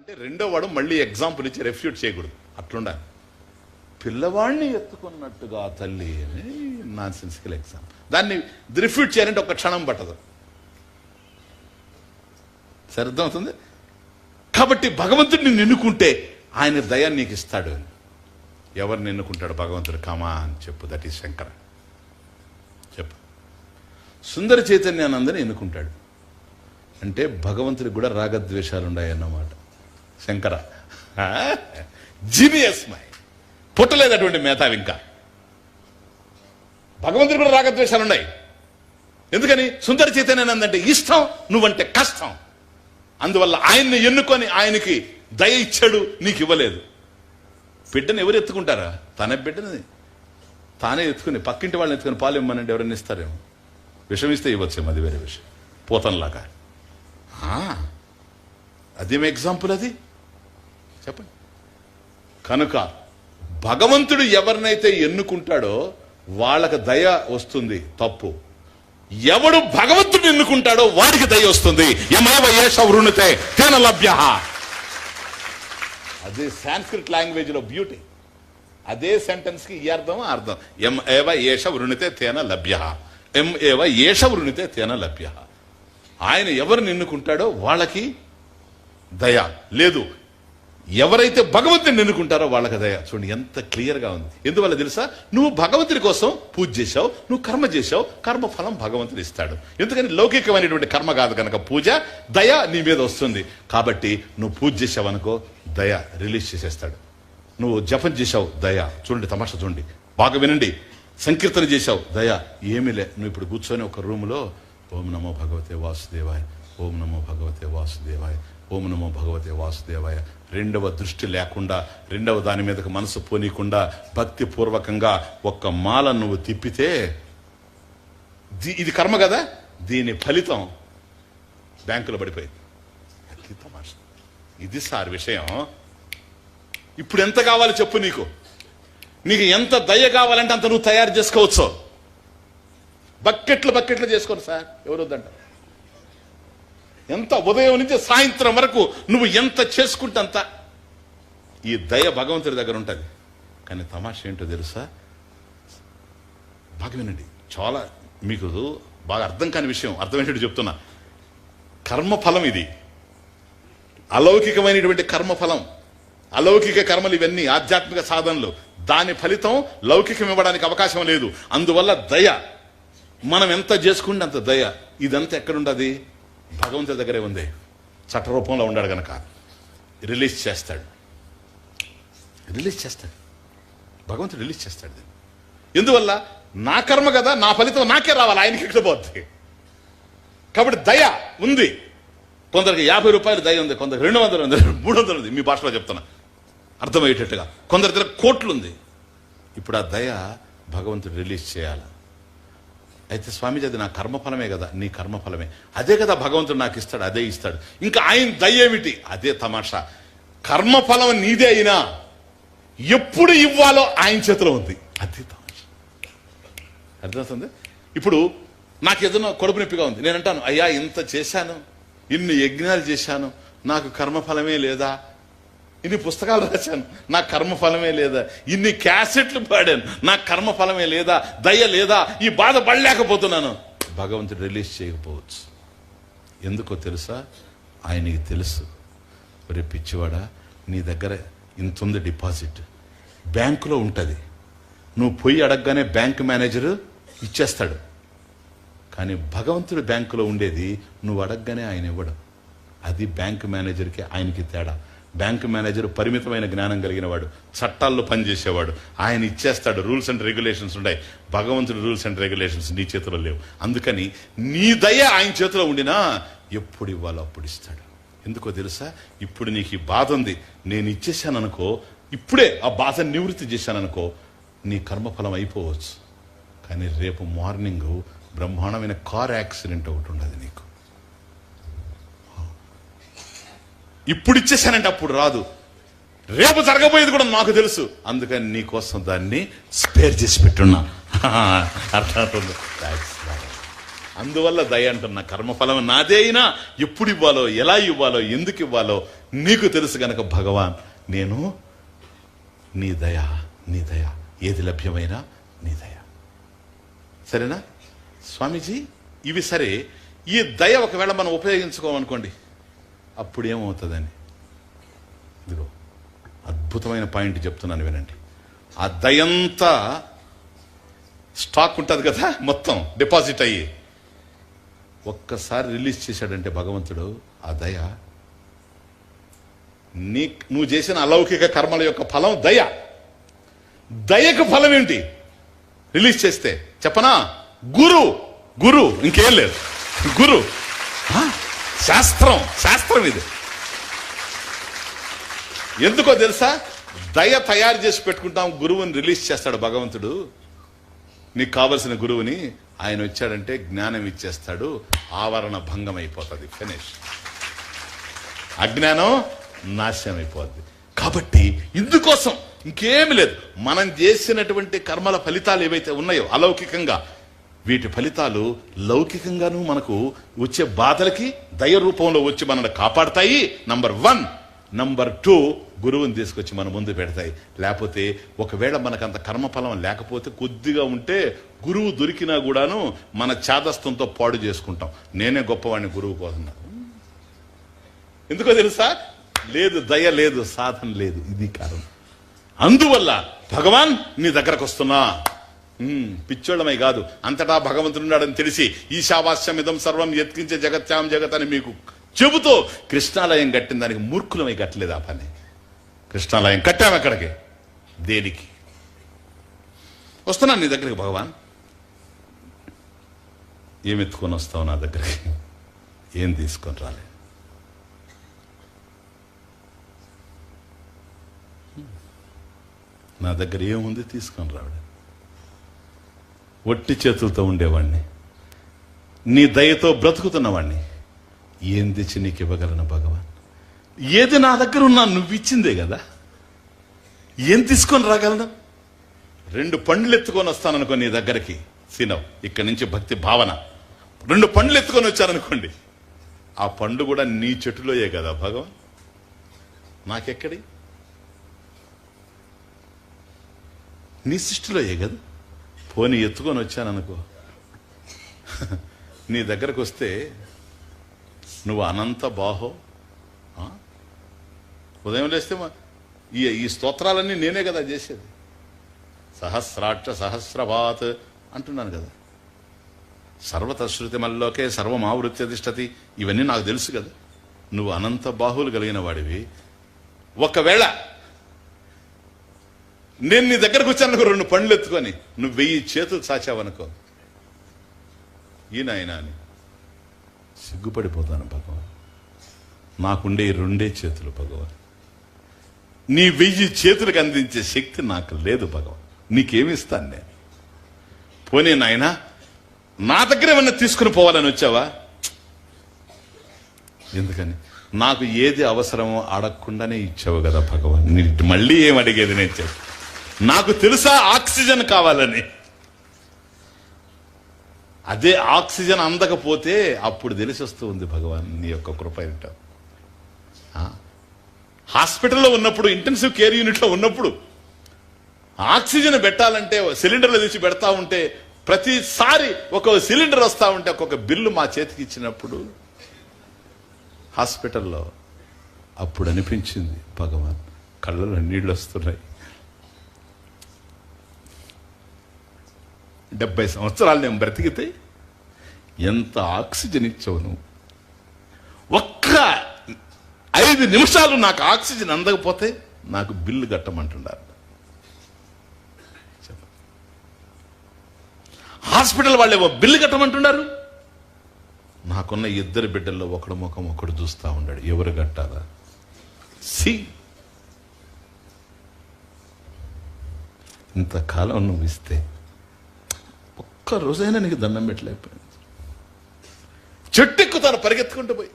అంటే రెండో వాడు మళ్ళీ ఎగ్జాంపుల్ ఇచ్చి రెఫ్యూట్ చేయకూడదు, అట్లుండాలి. పిల్లవాడిని ఎత్తుకున్నట్టుగా తల్లి అని నాన్ సెన్సికల్ ఎగ్జాంపుల్. దాన్ని రిఫ్యూట్ చేయాలంటే ఒక క్షణం పట్టదు. సరిర్థమవుతుంది. కాబట్టి భగవంతుడిని ఎన్నుకుంటే ఆయన దయ నీకు ఇస్తాడు. ఎవరిని ఎన్నుకుంటాడు భగవంతుడు? కమా అని చెప్పు. That is Shankara. చెప్పు. సుందర చైతన్యానందని ఎన్నుకుంటాడు అంటే భగవంతుడికి కూడా రాగద్వేషాలు ఉన్నాయన్నమాట. శంకర జీనియస్ మై, పుట్టలేదటువంటి మేధావి. ఇంకా భగవంతుడి కూడా రాగద్వేషాలు ఉన్నాయి. ఎందుకని? సుందర చైతన్యానందంటే ఇష్టం, నువ్వంటే కష్టం. అందువల్ల ఆయన్ని ఎన్నుకొని ఆయనకి దయ ఇచ్చాడు, నీకు ఇవ్వలేదు. బిడ్డను ఎవరు ఎత్తుకుంటారా? తన బిడ్డని తానే ఎత్తుకుని పక్కింటి వాళ్ళని ఎత్తుకుని పాలు ఇవ్వమనంటే ఎవరైనా ఇస్తారేమో. విషం ఇస్తే ఇవ్వచ్చేమో, అది వేరే విషయం. పోతనలాగా అదేం ఎగ్జాంపుల్ అది? చెప్పండి. కనుక భగవంతుడు ఎవరినైతే ఎన్నుకుంటాడో వాళ్ళకి దయ వస్తుంది. తప్పు. ఎవడు భగవంతుడు ఎన్నుకుంటాడో వాడికి దయ వస్తుంది. యమేవ ఏష వృణుతే తేన లభ్యః. అదే సాంస్క్రిట్ లాంగ్వేజ్ లో బ్యూటీ. అదే సెంటెన్స్ కి ఈ అర్థం ఎం ఏవ ఏష వృణితే తేన లభ్యః. ఎం ఏవ ఏష వృణితే తేన లభ్యః. ఆయన ఎవరిని ఎన్నుకుంటాడో వాళ్ళకి దయ లేదు. ఎవరైతే భగవంతుని ఎన్నుకుంటారో వాళ్ళకి దయ. చూడండి ఎంత క్లియర్ గా ఉంది. ఎందువల్ల తెలుసా? నువ్వు భగవంతుడి కోసం పూజ చేశావు, నువ్వు కర్మ చేశావు, కర్మ ఫలం భగవంతుడు ఇస్తాడు. ఎందుకని? లౌకికమైనటువంటి కర్మ కాదు కనుక పూజ, దయ నీ మీద వస్తుంది. కాబట్టి నువ్వు పూజ చేసావు అనుకో, దయ రిలీజ్ చేసేస్తాడు. నువ్వు జపం చేశావు, దయ. చూడండి తమాషా చూడండి, బాగా వినండి. సంకీర్తన చేశావు, దయ. ఏమీలే, నువ్వు ఇప్పుడు కూర్చొని ఒక రూములో ఓం నమో భగవతే వాసుదేవాయ, ఓం నమో భగవతే వాసుదేవాయ, ఓం నమో భగవతే వాసుదేవాయ. రెండవ దృష్టి లేకుండా, రెండవ దాని మీదకి మనసు పోనీకుండా భక్తి పూర్వకంగా ఒక్క మాల నువ్వు తిప్పితే ఇది కర్మ కదా, దీని ఫలితం బ్యాంకులో పడిపోయింది. ఇది సార్ విషయం. ఇప్పుడు ఎంత కావాలి చెప్పు? నీకు ఎంత దయ కావాలంటే అంత నువ్వు తయారు చేసుకోవచ్చు. బకెట్లు చేసుకోరు సార్, ఎవరు వద్దంట. ఎంత ఉదయం నుంచి సాయంత్రం వరకు నువ్వు ఎంత చేసుకుంటే అంత ఈ దయ భగవంతుడి దగ్గర ఉంటుంది. కానీ తమాషా ఏంటో తెలుసా? బాగా వినండి, చాలా మీకు బాగా అర్థం కాని విషయం అర్థమేంటో చెప్తున్నా. కర్మఫలం ఇది, అలౌకికమైనటువంటి కర్మఫలం. అలౌకిక కర్మలు ఇవన్నీ ఆధ్యాత్మిక సాధనలు. దాని ఫలితం లౌకికం ఇవ్వడానికి అవకాశం లేదు. అందువల్ల దయ, మనం ఎంత చేసుకుంటే అంత దయ. ఇదంతా ఎక్కడుండది? భగవంతుడి దగ్గరే ఉంది. చట్టరూపంలో ఉన్నాడు గనక రిలీజ్ చేస్తాడు. భగవంతుడు రిలీజ్ చేస్తాడు. ఎందువల్ల? నా కర్మ కదా, నా ఫలితం నాకే రావాలి, ఆయనకి ఎక్కడ పోద్ది. కాబట్టి దయ ఉంది. కొందరికి 50 రూపాయలు దయ ఉంది, కొందరికి 200 ఉంది, 300 ఉంది. మీ భాషలో చెప్తున్నా అర్థమయ్యేటట్టుగా. కొందరి దగ్గర కోట్లు ఉంది. ఇప్పుడు ఆ దయ భగవంతుడు రిలీజ్ చేయాలి. అయితే స్వామీజీ అది నా కర్మఫలమే కదా. నీ కర్మఫలమే అదే కదా భగవంతుడు నాకు ఇస్తాడు, అదే ఇస్తాడు. ఇంకా ఆయన దయ ఏమిటి? అదే తమాషా. కర్మఫలం నీదే అయినా ఎప్పుడు ఇవ్వాలో ఆయన చేతిలో ఉంది. అదే తమాషా. అర్థమవుతుంది? ఇప్పుడు నాకు ఏదైనా కడుపు నొప్పిగా ఉంది, నేను అంటాను, అయ్యా ఇంత చేశాను, ఇన్ని యజ్ఞాలు చేశాను, నాకు కర్మఫలమే లేదా? ఇన్ని పుస్తకాలు రాశాను, నా కర్మఫలమే లేదా? ఇన్ని క్యాసెట్లు పాడాను, నా కర్మఫలమే లేదా? దయ లేదా? ఈ బాధ పడలేకపోతున్నాను. భగవంతుడు రిలీజ్ చేయకపోవచ్చు. ఎందుకో తెలుసా? ఆయనకి తెలుసు. ఒరే పిచ్చివాడా, నీ దగ్గర ఇంత ఉంది డిపాజిట్, బ్యాంకులో ఉంటుంది. నువ్వు పోయి అడగగానే బ్యాంక్ మేనేజరు ఇచ్చేస్తాడు. కానీ భగవంతుడు బ్యాంకులో ఉండేది నువ్వు అడగగానే ఆయన ఇవ్వడం. అది బ్యాంక్ మేనేజర్కి ఆయనకి తేడా. బ్యాంక్ మేనేజర్ పరిమితమైన జ్ఞానం కలిగిన వాడు, చట్టాల్లో పనిచేసేవాడు. ఆయన ఇచ్చేస్తాడు. రూల్స్ అండ్ రెగ్యులేషన్స్ ఉన్నాయి. భగవంతుడు రూల్స్ అండ్ రెగ్యులేషన్స్ నీ చేతిలో లేవు. అందుకని నీ దయ ఆయన చేతిలో ఉండినా ఎప్పుడు ఇవ్వాలో అప్పుడు ఇస్తాడు. ఎందుకో తెలుసా? ఇప్పుడు నీకు ఈ బాధ ఉంది, నేను ఇచ్చేసాను అనుకో, ఇప్పుడే ఆ బాధను నివృత్తి చేశాననుకో, నీ కర్మఫలం అయిపోవచ్చు. కానీ రేపు మార్నింగ్ బ్రహ్మాండమైన కార్ యాక్సిడెంట్ ఒకటి ఉండదు నీకు. ఇప్పుడు ఇచ్చేసానంటే అప్పుడు రాదు. రేపు జరగబోయేది కూడా నాకు తెలుసు. అందుకని నీకోసం దాన్ని స్పేర్ చేసి పెట్టున్నా. అర్థమవుతుంది? అందువల్ల దయ అంటున్నా. కర్మఫలం నాదే అయినా ఎప్పుడు ఇవ్వాలో, ఎలా ఇవ్వాలో, ఎందుకు ఇవ్వాలో నీకు తెలుసు గనక భగవాన్ నేను నీ దయ, నీ దయ, ఏది లభ్యమైనా నీ దయ. సరేనా స్వామీజీ? ఇవి సరే. ఈ దయ ఒకవేళ మనం ఉపయోగించుకోమనుకోండి, అప్పుడు ఏమవుతుందని ఇదిగో అద్భుతమైన పాయింట్ చెప్తున్నాను వినండి. ఆ దయంతా స్టాక్ ఉంటుంది కదా, మొత్తం డిపాజిట్ అయ్యి ఒక్కసారి రిలీజ్ చేశాడంటే భగవంతుడు ఆ దయ, నువ్వు చేసిన అలౌకిక కర్మల యొక్క ఫలం దయ. దయకు ఫలం ఏంటి రిలీజ్ చేస్తే చెప్పనా? గురు. గురు, ఇంకేం లేదు. గురు శాస్త్రం, శాస్త్రం ఇది. ఎందుకో తెలుసా? దయ తయారు చేసి పెట్టుకుంటాం, గురువుని రిలీజ్ చేస్తాడు భగవంతుడు. నీకు కావలసిన గురువుని ఆయన వచ్చాడంటే జ్ఞానం ఇచ్చేస్తాడు, ఆవరణ భంగం అయిపోతుంది, ఫినిష్. అజ్ఞానం నాశనం అయిపోద్ది. కాబట్టి ఇందుకోసం ఇంకేమి లేదు. మనం చేసినటువంటి కర్మల ఫలితాలు ఏవైతే ఉన్నాయో అలౌకికంగా, వీటి ఫలితాలు లౌకికంగాను మనకు వచ్చే బాధలకి దయ రూపంలో వచ్చి మనల్ని కాపాడతాయి. నంబర్ 1. నంబర్ 2, గురువుని తీసుకొచ్చి మన ముందు పెడతాయి. లేకపోతే ఒకవేళ మనకంత కర్మఫలం లేకపోతే, కొద్దిగా ఉంటే గురువు దొరికినా కూడాను మన చాదస్తంతో పాడు చేసుకుంటాం. నేనే గొప్పవాడిని గురువు కోసం. ఎందుకో తెలుసా? లేదు, దయ లేదు, సాధన లేదు. ఇది కారణం. అందువల్ల భగవాన్ నీ దగ్గరకు వస్తున్నా. పిచ్చోళ్ళమై కాదు, అంతటా భగవంతుడున్నాడని తెలిసి ఈశావాస్యమిదం సర్వం యత్కించే జగత్యాం జగత్ అని మీకు చెబుతూ కృష్ణాలయం కట్టిన దానికి మూర్ఖులమై కట్టలేదు. ఆ పని కృష్ణాలయం కట్టాము. ఎక్కడికి? దేనికి? వస్తున్నాను నీ దగ్గరికి భగవాన్. ఏమెత్తుకొని వస్తావు నా దగ్గరికి? ఏం తీసుకొని రాలే. నా దగ్గర ఏముంది తీసుకొని రావడం? ఒట్టి చేతులతో ఉండేవాడిని, నీ దయతో బ్రతుకుతున్నవాడిని. ఏం తెచ్చి నీకు ఇవ్వగలను భగవాన్? ఏది నా దగ్గర ఉన్నా నువ్వు ఇచ్చిందే కదా, ఏం తీసుకొని రాగలను? 2 పండ్లు ఎత్తుకొని వస్తాననుకో నీ దగ్గరికి సీనవ్, ఇక్కడి నుంచి భక్తి భావన. 2 పండ్లు ఎత్తుకొని వచ్చాననుకోండి, ఆ పండు కూడా నీ చెట్టులోయే కదా భగవాన్, నాకెక్కడి? నీ సృష్టిలోయే కదా. పోనీ ఎత్తుకొని వచ్చాననుకో, నీ దగ్గరకు వస్తే నువ్వు అనంత బాహో. ఉదయం లేస్తే ఈ స్తోత్రాలన్నీ నేనే కదా చేసేది. సహస్రాక్ష సహస్రపాత్ అంటున్నాను కదా. సర్వతశ్రుతి మల్లోకే సర్వమావృత్య తిష్టతి, ఇవన్నీ నాకు తెలుసు కదా. నువ్వు అనంత బాహువులు కలిగిన వాడివి. ఒకవేళ నేను నీ దగ్గరకు వచ్చానుకో 2 పండ్లు ఎత్తుకొని, నువ్వు 1000 చేతులు చాచావనుకో, ఈయన అని సిగ్గుపడిపోతాను భగవాన్. నాకుండే 2 చేతులు భగవాన్. నీ 1000 చేతులకు అందించే శక్తి నాకు లేదు భగవాన్. నీకేమిస్తాను నేను? పోనీ నాయనా, నా దగ్గర ఏమన్నా తీసుకుని పోవాలని వచ్చావా? ఎందుకని? నాకు ఏది అవసరమో అడగకుండానే ఇచ్చావు కదా భగవాన్. మళ్ళీ ఏం అడిగేది నేను చెప్పు. నాకు తెలుసా ఆక్సిజన్ కావాలని. అదే ఆక్సిజన్ అందకపోతే అప్పుడు తెలిసి వస్తూ ఉంది భగవాన్ నీ యొక్క కృప ఏంటో. హాస్పిటల్లో ఉన్నప్పుడు, ఇంటెన్సివ్ కేర్ యూనిట్లో ఉన్నప్పుడు ఆక్సిజన్ పెట్టాలంటే సిలిండర్లు తెచ్చి పెడతా ఉంటే, ప్రతిసారి ఒక సిలిండర్ వస్తా ఉంటే ఒక్కొక్క బిల్లు మా చేతికి ఇచ్చినప్పుడు హాస్పిటల్లో, అప్పుడు అనిపించింది భగవాన్ కళ్ళలో నీళ్ళు వస్తున్నాయి. 70 సంవత్సరాలు నేను బ్రతికితే ఎంత ఆక్సిజన్ ఇచ్చావు నువ్వు. ఒక్క 5 నిమిషాలు నాకు ఆక్సిజన్ అందకపోతే నాకు బిల్లు కట్టమంటున్నారు. హాస్పిటల్ వాళ్ళేమో బిల్లు కట్టమంటున్నారు. నాకున్న 2 బిడ్డల్లో ఒకడు ముఖం ఒకడు చూస్తా ఉన్నాడు, ఎవరు కట్టాలా? ఇంతకాలం నువ్వు ఇస్తే ఒక్క రోజైనా నీకు దండం పెట్టలేకపోయింది. చెట్టు ఎక్కుతాను పరిగెత్తుకుంటూ పోయి,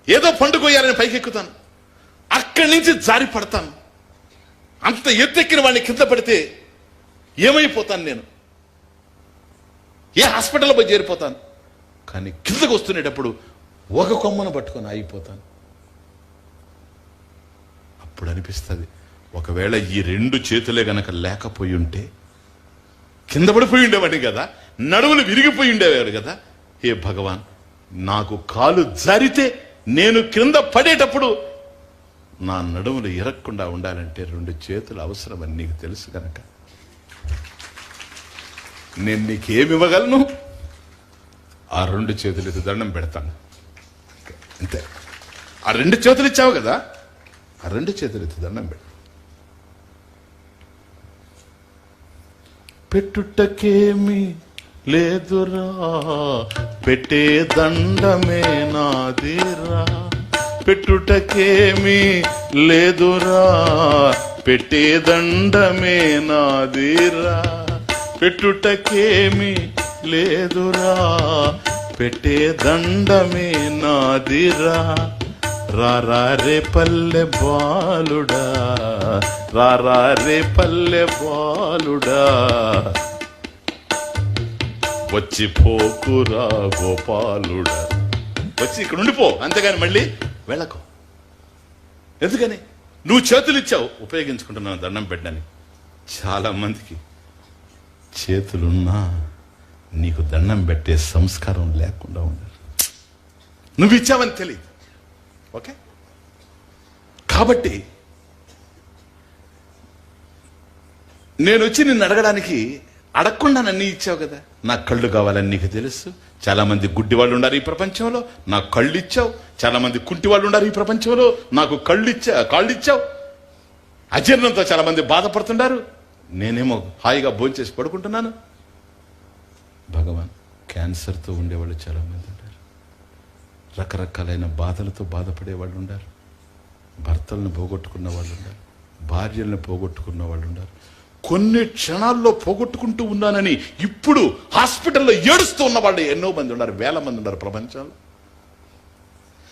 ఏదో పండు కొయ్యాలని పైకెక్కుతాను, అక్కడి నుంచి జారి పడతాను. అంత ఎత్తెక్కిన వాడిని కింద పడితే ఏమైపోతాను నేను? ఏ హాస్పిటల్లో పోయి చేరిపోతాను, కానీ కిందకు వస్తునేటప్పుడు ఒక కొమ్మను పట్టుకొని ఆగిపోతాను. అప్పుడు అనిపిస్తుంది, ఒకవేళ ఈ 2 చేతులే గనక లేకపోయి ఉంటే కింద పడిపోయి ఉండేవాడిని కదా, నడువులు విరిగిపోయి ఉండేవాడు కదా. హే భగవాన్, నాకు కాలు జారితే నేను క్రింద పడేటప్పుడు నా నడుములు ఇరక్కుండా ఉండాలంటే 2 చేతులు అవసరమని నీకు తెలుసు కనుక నేను నీకేమి ఇవ్వగలను? ఆ 2 చేతులు ఎత్తి దండం పెడతాను, అంతే. ఆ 2 చేతులు ఇచ్చావు కదా, ఆ 2 చేతులు ఎత్తి దండం పెడతాను. పెట్టుటకేమి లేదురా, పెట్టే దండమే నాదిరా. పెట్టుటకేమి లేదురా, పెట్టే దండమే నాదిరా. పెట్టుటకేమి లేదురా, పెట్టే దండమే నాదిరా. రారా రే పల్లె బాలుడా, రారా రే పల్లె బాలుడా, వచ్చి పోకురా గోపాలుడా. వచ్చి ఇక్కడ ఉండిపో, అంతేగాని మళ్ళీ వెళ్ళకు. ఎందుకని? నువ్వు చేతులు ఇచ్చావు, ఉపయోగించుకుంటున్నావు దండం పెట్టని. చాలా మందికి చేతులున్నా నీకు దండం పెట్టే సంస్కారం లేకుండా ఉండరు. నువ్వు ఇచ్చావని తెలియదు. ఓకే, కాబట్టి నేను వచ్చి నిన్ను అడగడానికి అడగకుండా నన్ను ఇచ్చావు కదా. నాకు కళ్ళు కావాలని నీకు తెలుసు. చాలా మంది గుడ్డి వాళ్ళు ఉన్నారు ఈ ప్రపంచంలో, నాకు కళ్ళు ఇచ్చావు. చాలా మంది కుంటి వాళ్ళు ఉన్నారు ఈ ప్రపంచంలో, నాకు కాళ్ళు ఇచ్చావు. అజీర్ణంతో చాలా మంది బాధపడుతున్నారు, నేనేమో హాయిగా భోంచేసి పడుకుంటున్నాను. భగవాన్, క్యాన్సర్తో ఉండేవాళ్ళు చాలా మంది ఉంటారు, రకరకాలైన బాధలతో బాధపడే వాళ్ళు ఉన్నారు, భర్తలను పోగొట్టుకున్న వాళ్ళు ఉన్నారు, భార్యలను పోగొట్టుకున్న వాళ్ళు ఉన్నారు. కొన్ని క్షణాల్లో పోగొట్టుకుంటూ ఉన్నానని ఇప్పుడు హాస్పిటల్లో ఏడుస్తూ ఉన్న వాళ్ళు ఎన్నో మంది ఉన్నారు, వేల మంది ఉన్నారు ప్రపంచంలో.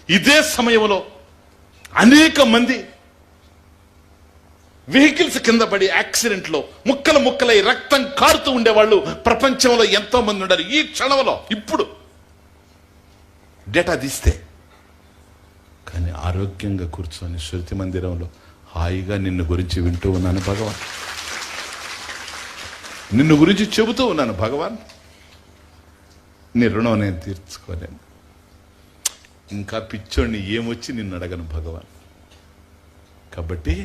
ఇదే సమయంలో అనేక మంది వెహికల్స్ కింద పడి యాక్సిడెంట్లో ముక్కలు ముక్కలై రక్తం కారుతూ ఉండేవాళ్ళు ప్రపంచంలో ఎంతో మంది ఉన్నారు. ఈ క్షణంలో ఇప్పుడు డేటా తీస్తే, కానీ ఆరోగ్యంగా కూర్చొని శృతి మందిరంలో హాయిగా నిన్ను గురించి వింటూ ఉన్నాను భగవాన్, నిన్ను గురించి చెబుతూ ఉన్నాను భగవాన్. నీ రుణం నేను తీర్చుకోలేను. ఇంకా పిచ్చోడిని ఏమొచ్చి నిన్ను అడగను భగవాన్. కాబట్టి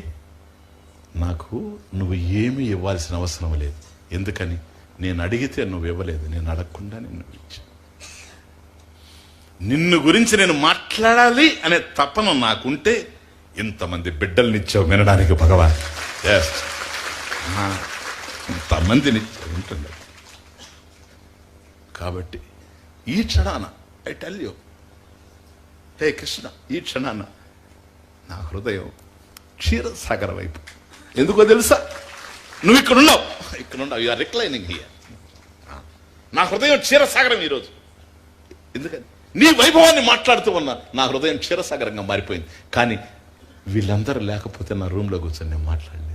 నాకు నువ్వు ఏమీ ఇవ్వాల్సిన అవసరం లేదు. ఎందుకని? నేను అడిగితే నువ్వు ఇవ్వలేదు, నేను అడగకుండా నిన్ను ఇచ్చాను. నిన్ను గురించి నేను మాట్లాడాలి అనే తపన నాకుంటే ఇంతమంది బిడ్డల్నిచ్చావు వినడానికి భగవాన్. ఇంతమందిని ఉంటుంది. కాబట్టి ఈ క్షణాన ఐ టెల్ యూ, హే కృష్ణ, ఈ క్షణాన నా హృదయం క్షీరసాగర వైపు. ఎందుకో తెలుసా? నువ్వు ఇక్కడున్నావు, యు ఆర్ రిక్లైనింగ్ హియర్. నా హృదయం క్షీరసాగరం ఈరోజు. ఎందుకని? నీ వైభవాన్ని మాట్లాడుతూ ఉన్నా నా హృదయం క్షీరసాగరంగా మారిపోయింది. కానీ వీళ్ళందరూ లేకపోతే నా రూమ్లో కూర్చొని నేను మాట్లాడలేదు.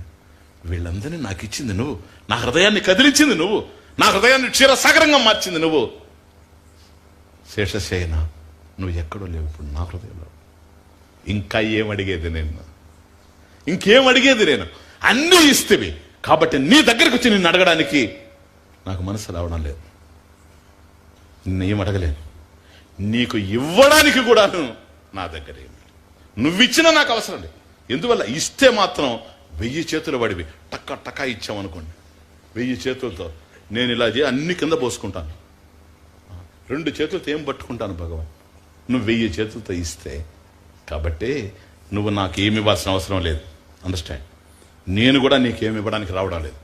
వీళ్ళందరినీ నాకు ఇచ్చింది నువ్వు, నా హృదయాన్ని కదిలించింది నువ్వు, నా హృదయాన్ని క్షీరసాగరంగా మార్చింది నువ్వు. శేషశయన, నువ్వు ఎక్కడో లేవు ఇప్పుడు నా హృదయంలో. ఇంకా ఏం అడిగేది నేను? ఇంకేం అడిగేది నేను? అన్నీ ఇస్తేవి. కాబట్టి నీ దగ్గరకు వచ్చి నిన్ను అడగడానికి నాకు మనసు రావడం లేదు. నిన్నేం అడగలేను, నీకు ఇవ్వడానికి కూడాను నా దగ్గర ఏమి. నువ్విచ్చినా నాకు అవసరం లేదు. ఎందువల్ల? ఇస్తే మాత్రం 1000 చేతులు పడివి టక్క టక్క ఇచ్చామనుకోండి, 1000 చేతులతో నేను ఇలా అన్ని కింద పోసుకుంటాను. 2 చేతులతో ఏం పట్టుకుంటాను భగవాన్? నువ్వు 1000 చేతులతో ఇస్తే. కాబట్టి నువ్వు నాకేమి ఇవ్వాల్సిన అవసరం లేదు. అండర్స్టాండ్? నేను కూడా నీకేమి ఇవ్వడానికి రావడం లేదు.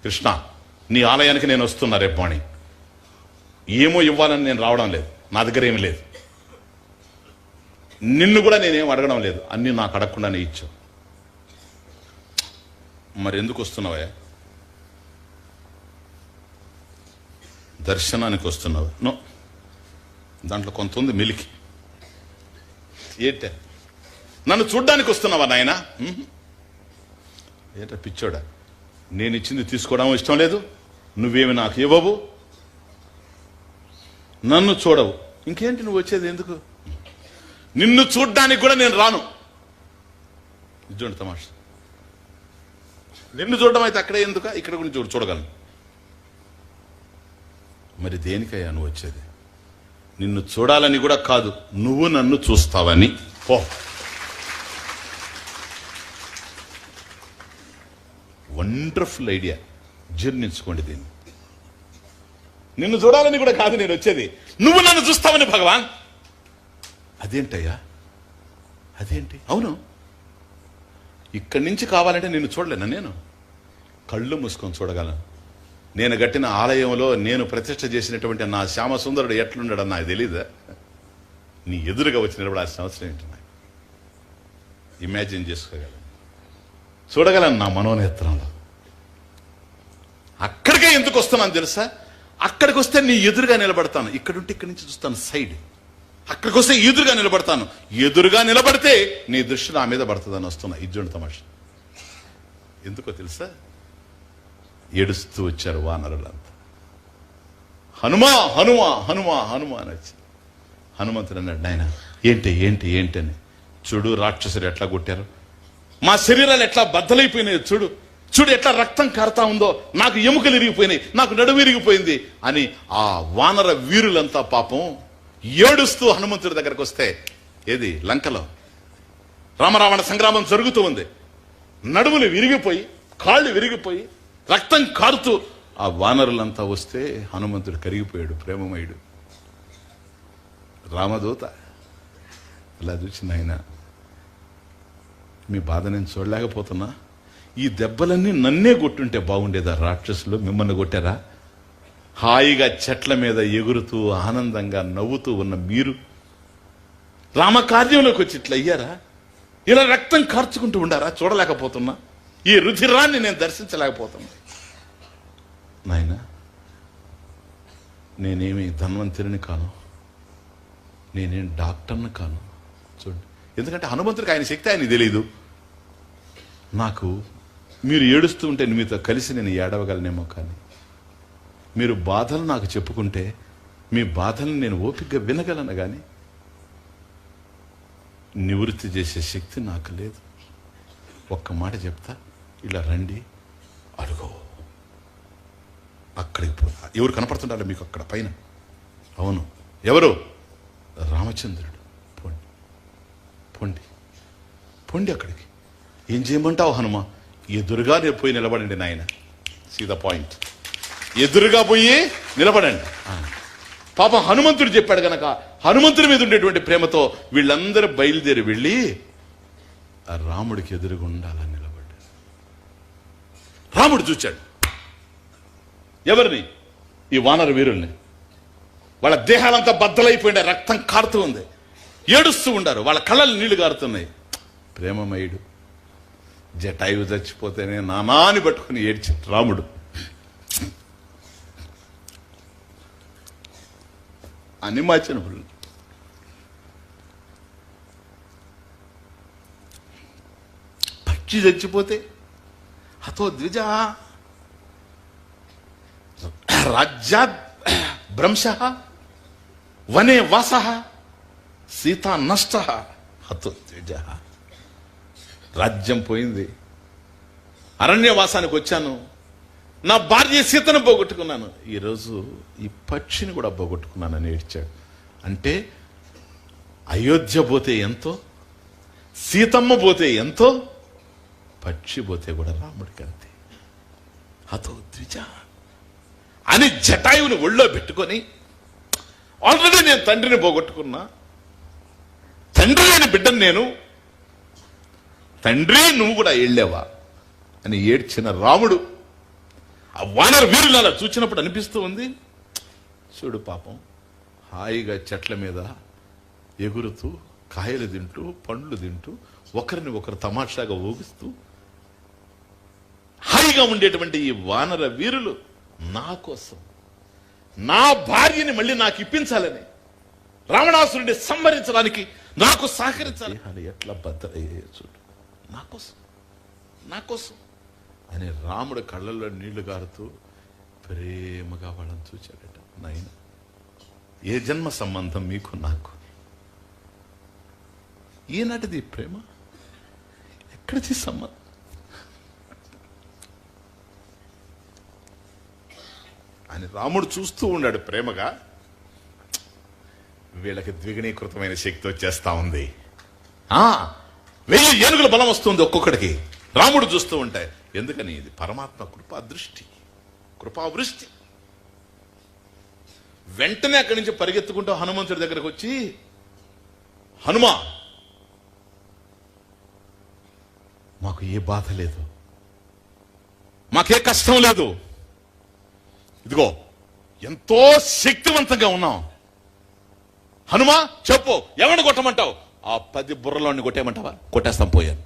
కృష్ణ, నీ ఆలయానికి నేను వస్తున్నా రేపు మార్నింగ్. ఏమో ఇవ్వాలని నేను రావడం లేదు, నా దగ్గర ఏమి లేదు. నిన్ను కూడా నేనేం అడగడం లేదు, అన్నీ నాకు అడగకుండానే ఇచ్చావు. మరి ఎందుకు వస్తున్నావా? దర్శనానికి వస్తున్నావు? నో, దాంట్లో కొంత ఉంది మిలికి. ఏంటే నన్ను చూడ్డానికి వస్తున్నావా నాయనా? ఏంట పిచ్చోడా? నేను ఇచ్చింది తీసుకోవడం ఇష్టం లేదు, నువ్వేమి నాకు ఇవ్వవు. నన్ను చూడవు, ఇంకేంటి నువ్వు వచ్చేది ఎందుకు? నిన్ను చూడ్డానికి కూడా నేను రాను. చూడండి తమాష. నిన్ను చూడడం అయితే అక్కడే ఎందుక, ఇక్కడ గురించి చూడగలను. మరి దేనికయ్యా నువ్వు వచ్చేది? నిన్ను చూడాలని కూడా కాదు, నువ్వు నన్ను చూస్తావని. పో. వండర్ఫుల్ ఐడియా, జీర్ణించుకోండి దీన్ని. నిన్ను చూడాలని కూడా కాదు నేను వచ్చేది, నువ్వు నన్ను చూస్తావని భగవాన్. అదేంటయ్యా? అదేంటి? అవును, ఇక్కడి నుంచి కావాలంటే నిన్ను చూడలేనా? నేను కళ్ళు మూసుకొని చూడగలను. నేను కట్టిన ఆలయంలో నేను ప్రతిష్ఠ చేసినటువంటి నా శ్యామసుందరుడు ఎట్లున్నాడని నాకు తెలీదా? నీ ఎదురుగా వచ్చినప్పుడు ఆ సంవత్సరం ఏంటున్నాయి ఇమాజిన్ చేసుకోగలను, చూడగలను నా మనోనేత్రంలో. అక్కడికే ఎందుకు వస్తున్నాను తెలుసా? అక్కడికి వస్తే నీ ఎదురుగా నిలబడతాను, ఇక్కడుంటే ఇక్కడి నుంచి చూస్తాను సైడ్. అక్కడికి వస్తే ఎదురుగా నిలబడతాను, ఎదురుగా నిలబడితే నీ దృష్టి నా మీద పడుతుందని వస్తున్నా. ఇజ్జుండి తమాషా. ఎందుకో తెలుసా? ఏడుస్తూ వచ్చారు వానరులంతా. హనుమా హనుమా హనుమా హనుమా అని వచ్చి హనుమంతుడు అన్నాడు, నాయన ఏంటి ఏంటి ఏంటి అని. చూడు రాక్షసులు ఎట్లా కొట్టారు, మా శరీరాలు ఎట్లా బద్దలైపోయినాయి, చూడు చూడు ఎట్లా రక్తం కారుతా ఉందో, నాకు ఎముకలు ఇరిగిపోయినాయి, నాకు నడుము ఇరిగిపోయింది అని ఆ వానర వీరులంతా పాపం ఏడుస్తూ హనుమంతుడి దగ్గరకు వస్తే, ఏది లంకలో రామరావణ సంగ్రామం జరుగుతూ ఉంది, నడుములు విరిగిపోయి కాళ్ళు విరిగిపోయి రక్తం కారుతూ ఆ వానరులంతా వస్తే హనుమంతుడు కరిగిపోయాడు, ప్రేమమయుడు. రామదూత అలా చూసింది, ఆయన మీ బాధ నేను చూడలేకపోతున్నా, ఈ దెబ్బలన్నీ నన్నే కొట్టుంటే బాగుండేదా, రాక్షసులు మిమ్మల్ని కొట్టారా? హాయిగా చెట్ల మీద ఎగురుతూ ఆనందంగా నవ్వుతూ ఉన్న మీరు రామకార్యంలోకి వచ్చి ఇట్లా అయ్యారా? ఇలా రక్తం కార్చుకుంటూ ఉండారా? చూడలేకపోతున్నా, ఈ రుధిరాన్ని నేను దర్శించలేకపోతున్నా. నాయనా, నేనేమి ధన్వంతరిని కాను, నేనేం డాక్టర్ని కాను. చూడండి, ఎందుకంటే హనుమంతుడికి ఆయన శక్తి ఆయనకి తెలీదు. నాకు మీరు ఏడుస్తూ ఉంటే మీతో కలిసి నేను ఏడవగలనేమో, కానీ మీరు బాధలు నాకు చెప్పుకుంటే మీ బాధలను నేను ఓపికగా వినగలను, కానీ నివృత్తి చేసే శక్తి నాకు లేదు. ఒక్క మాట చెప్తా, ఇలా రండి, అడుగో. అక్కడికి పోతా. ఎవరు కనపడుతుంటారో మీకు అక్కడ పైన? అవును, ఎవరు? రామచంద్రుడు. పోండి పోండి పోండి అక్కడికి. ఏం చేయమంటావు హనుమ? ఎదురుగా పోయి నిలబడండి నాయన. See the point. ఎదురుగా పోయి నిలబడండి. పాపం హనుమంతుడు చెప్పాడు గనక హనుమంతుడి మీద ఉండేటువంటి ప్రేమతో వీళ్ళందరూ బయలుదేరి వెళ్ళి ఆ రాముడికి ఎదురుగా ఉండాలని నిలబడ్డాడు. రాముడు చూచాడు ఎవరిని? ఈ వానర వీరుల్ని. వాళ్ళ దేహాలంతా బద్దలైపోయింది, రక్తం కారుతూ ఉంది, ఏడుస్తూ ఉండారు, వాళ్ళ కళ్ళలు నీళ్లు కారుతున్నాయి. ప్రేమమయుడు జటాయువు చచ్చిపోతేనే నానాని పట్టుకుని ఏడ్చి రాముడు అని మార్చినప్పుడు పక్షి చచ్చిపోతే హతో ద్విజ రాజ్యాద్ భ్రంశ వనే వాస సీతా నష్ట హతో ద్విజ. రాజ్యం పోయింది, అరణ్యవాసానికి వచ్చాను, నా భార్య సీతను పోగొట్టుకున్నాను, ఈరోజు ఈ పక్షిని కూడా పోగొట్టుకున్నానని ఏడ్చాడు. అంటే అయోధ్య పోతే ఎంతో, సీతమ్మ పోతే ఎంతో, పక్షి పోతే కూడా రాముడికి అంతే. హతో ద్విజ అని జటాయువుని ఒళ్ళో పెట్టుకొని, ఆల్రెడీ నేను తండ్రిని పోగొట్టుకున్నా, తండ్రి లేని బిడ్డను నేను, తండ్రి నువ్వు కూడా వెళ్ళావా అని ఏడ్చిన రాముడు ఆ వానర వీరులు అలా చూచినప్పుడు అనిపిస్తూ ఉంది, చూడు పాపం హాయిగా చెట్ల మీద ఎగురుతూ కాయలు తింటూ పండ్లు తింటూ ఒకరిని ఒకరు తమాషాగా ఊగిస్తూ హాయిగా ఉండేటువంటి ఈ వానర వీరులు నా కోసం, నా భార్యని మళ్ళీ నాకు ఇప్పించాలని, రావణాసురుడిని సంహరించడానికి నాకు సహకరించాలి అని ఎట్లా బద్దలయ్యే చూడు, నా కోసం నా కోసం అని రాముడు కళ్ళల్లో నీళ్లు గారుతూ ప్రేమగా వాళ్ళని చూచాడట. నాయన ఏ జన్మ సంబంధం మీకు నాకు? ఈనాటిది ప్రేమ, ఎక్కడిది సంబంధం? అని రాముడు చూస్తూ ఉన్నాడు ప్రేమగా. వీళ్ళకి ద్విగుణీకృతమైన శక్తి వచ్చేస్తా ఉంది. 1000 ఏనుగుల బలం వస్తుంది ఒక్కొక్కడికి. రాముడు చూస్తూ ఉంటాయి. ఎందుకని? ఇది పరమాత్మ కృపా దృష్టి, కృపావృష్టి. వెంటనే అక్కడి నుంచి పరిగెత్తుకుంటూ హనుమంతుడి దగ్గరకు వచ్చి, హనుమా, మాకు ఏ బాధ లేదు, మాకే కష్టం లేదు, ఇదిగో ఎంతో శక్తివంతంగా ఉన్నాం. హనుమా చెప్పు, ఎవరిని కొట్టమంటావు? ఆ 10 బుర్రలోని కొట్టేయమంటావా? కొట్టేస్తాం, పోయాను.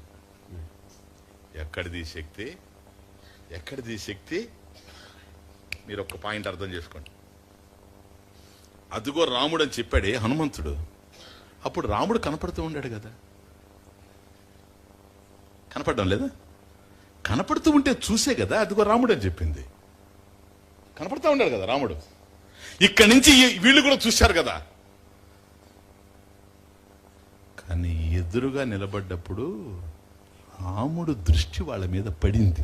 ఎక్కడిది శక్తి? ఎక్కడిది శక్తి? మీరు ఒక్క పాయింట్ అర్థం చేసుకోండి. అదిగో రాముడు అని చెప్పాడే హనుమంతుడు. అప్పుడు రాముడు కనపడుతూ ఉండాడు కదా, కనపడడం లేదా? కనపడుతూ ఉంటే చూసే కదా అదిగో రాముడు అని చెప్పింది. కనపడుతూ ఉండాడు కదా రాముడు. ఇక్కడి నుంచి వీళ్ళు కూడా చూశారు కదా. కానీ ఎదురుగా నిలబడ్డప్పుడు రాముడు దృష్టి వాళ్ళ మీద పడింది.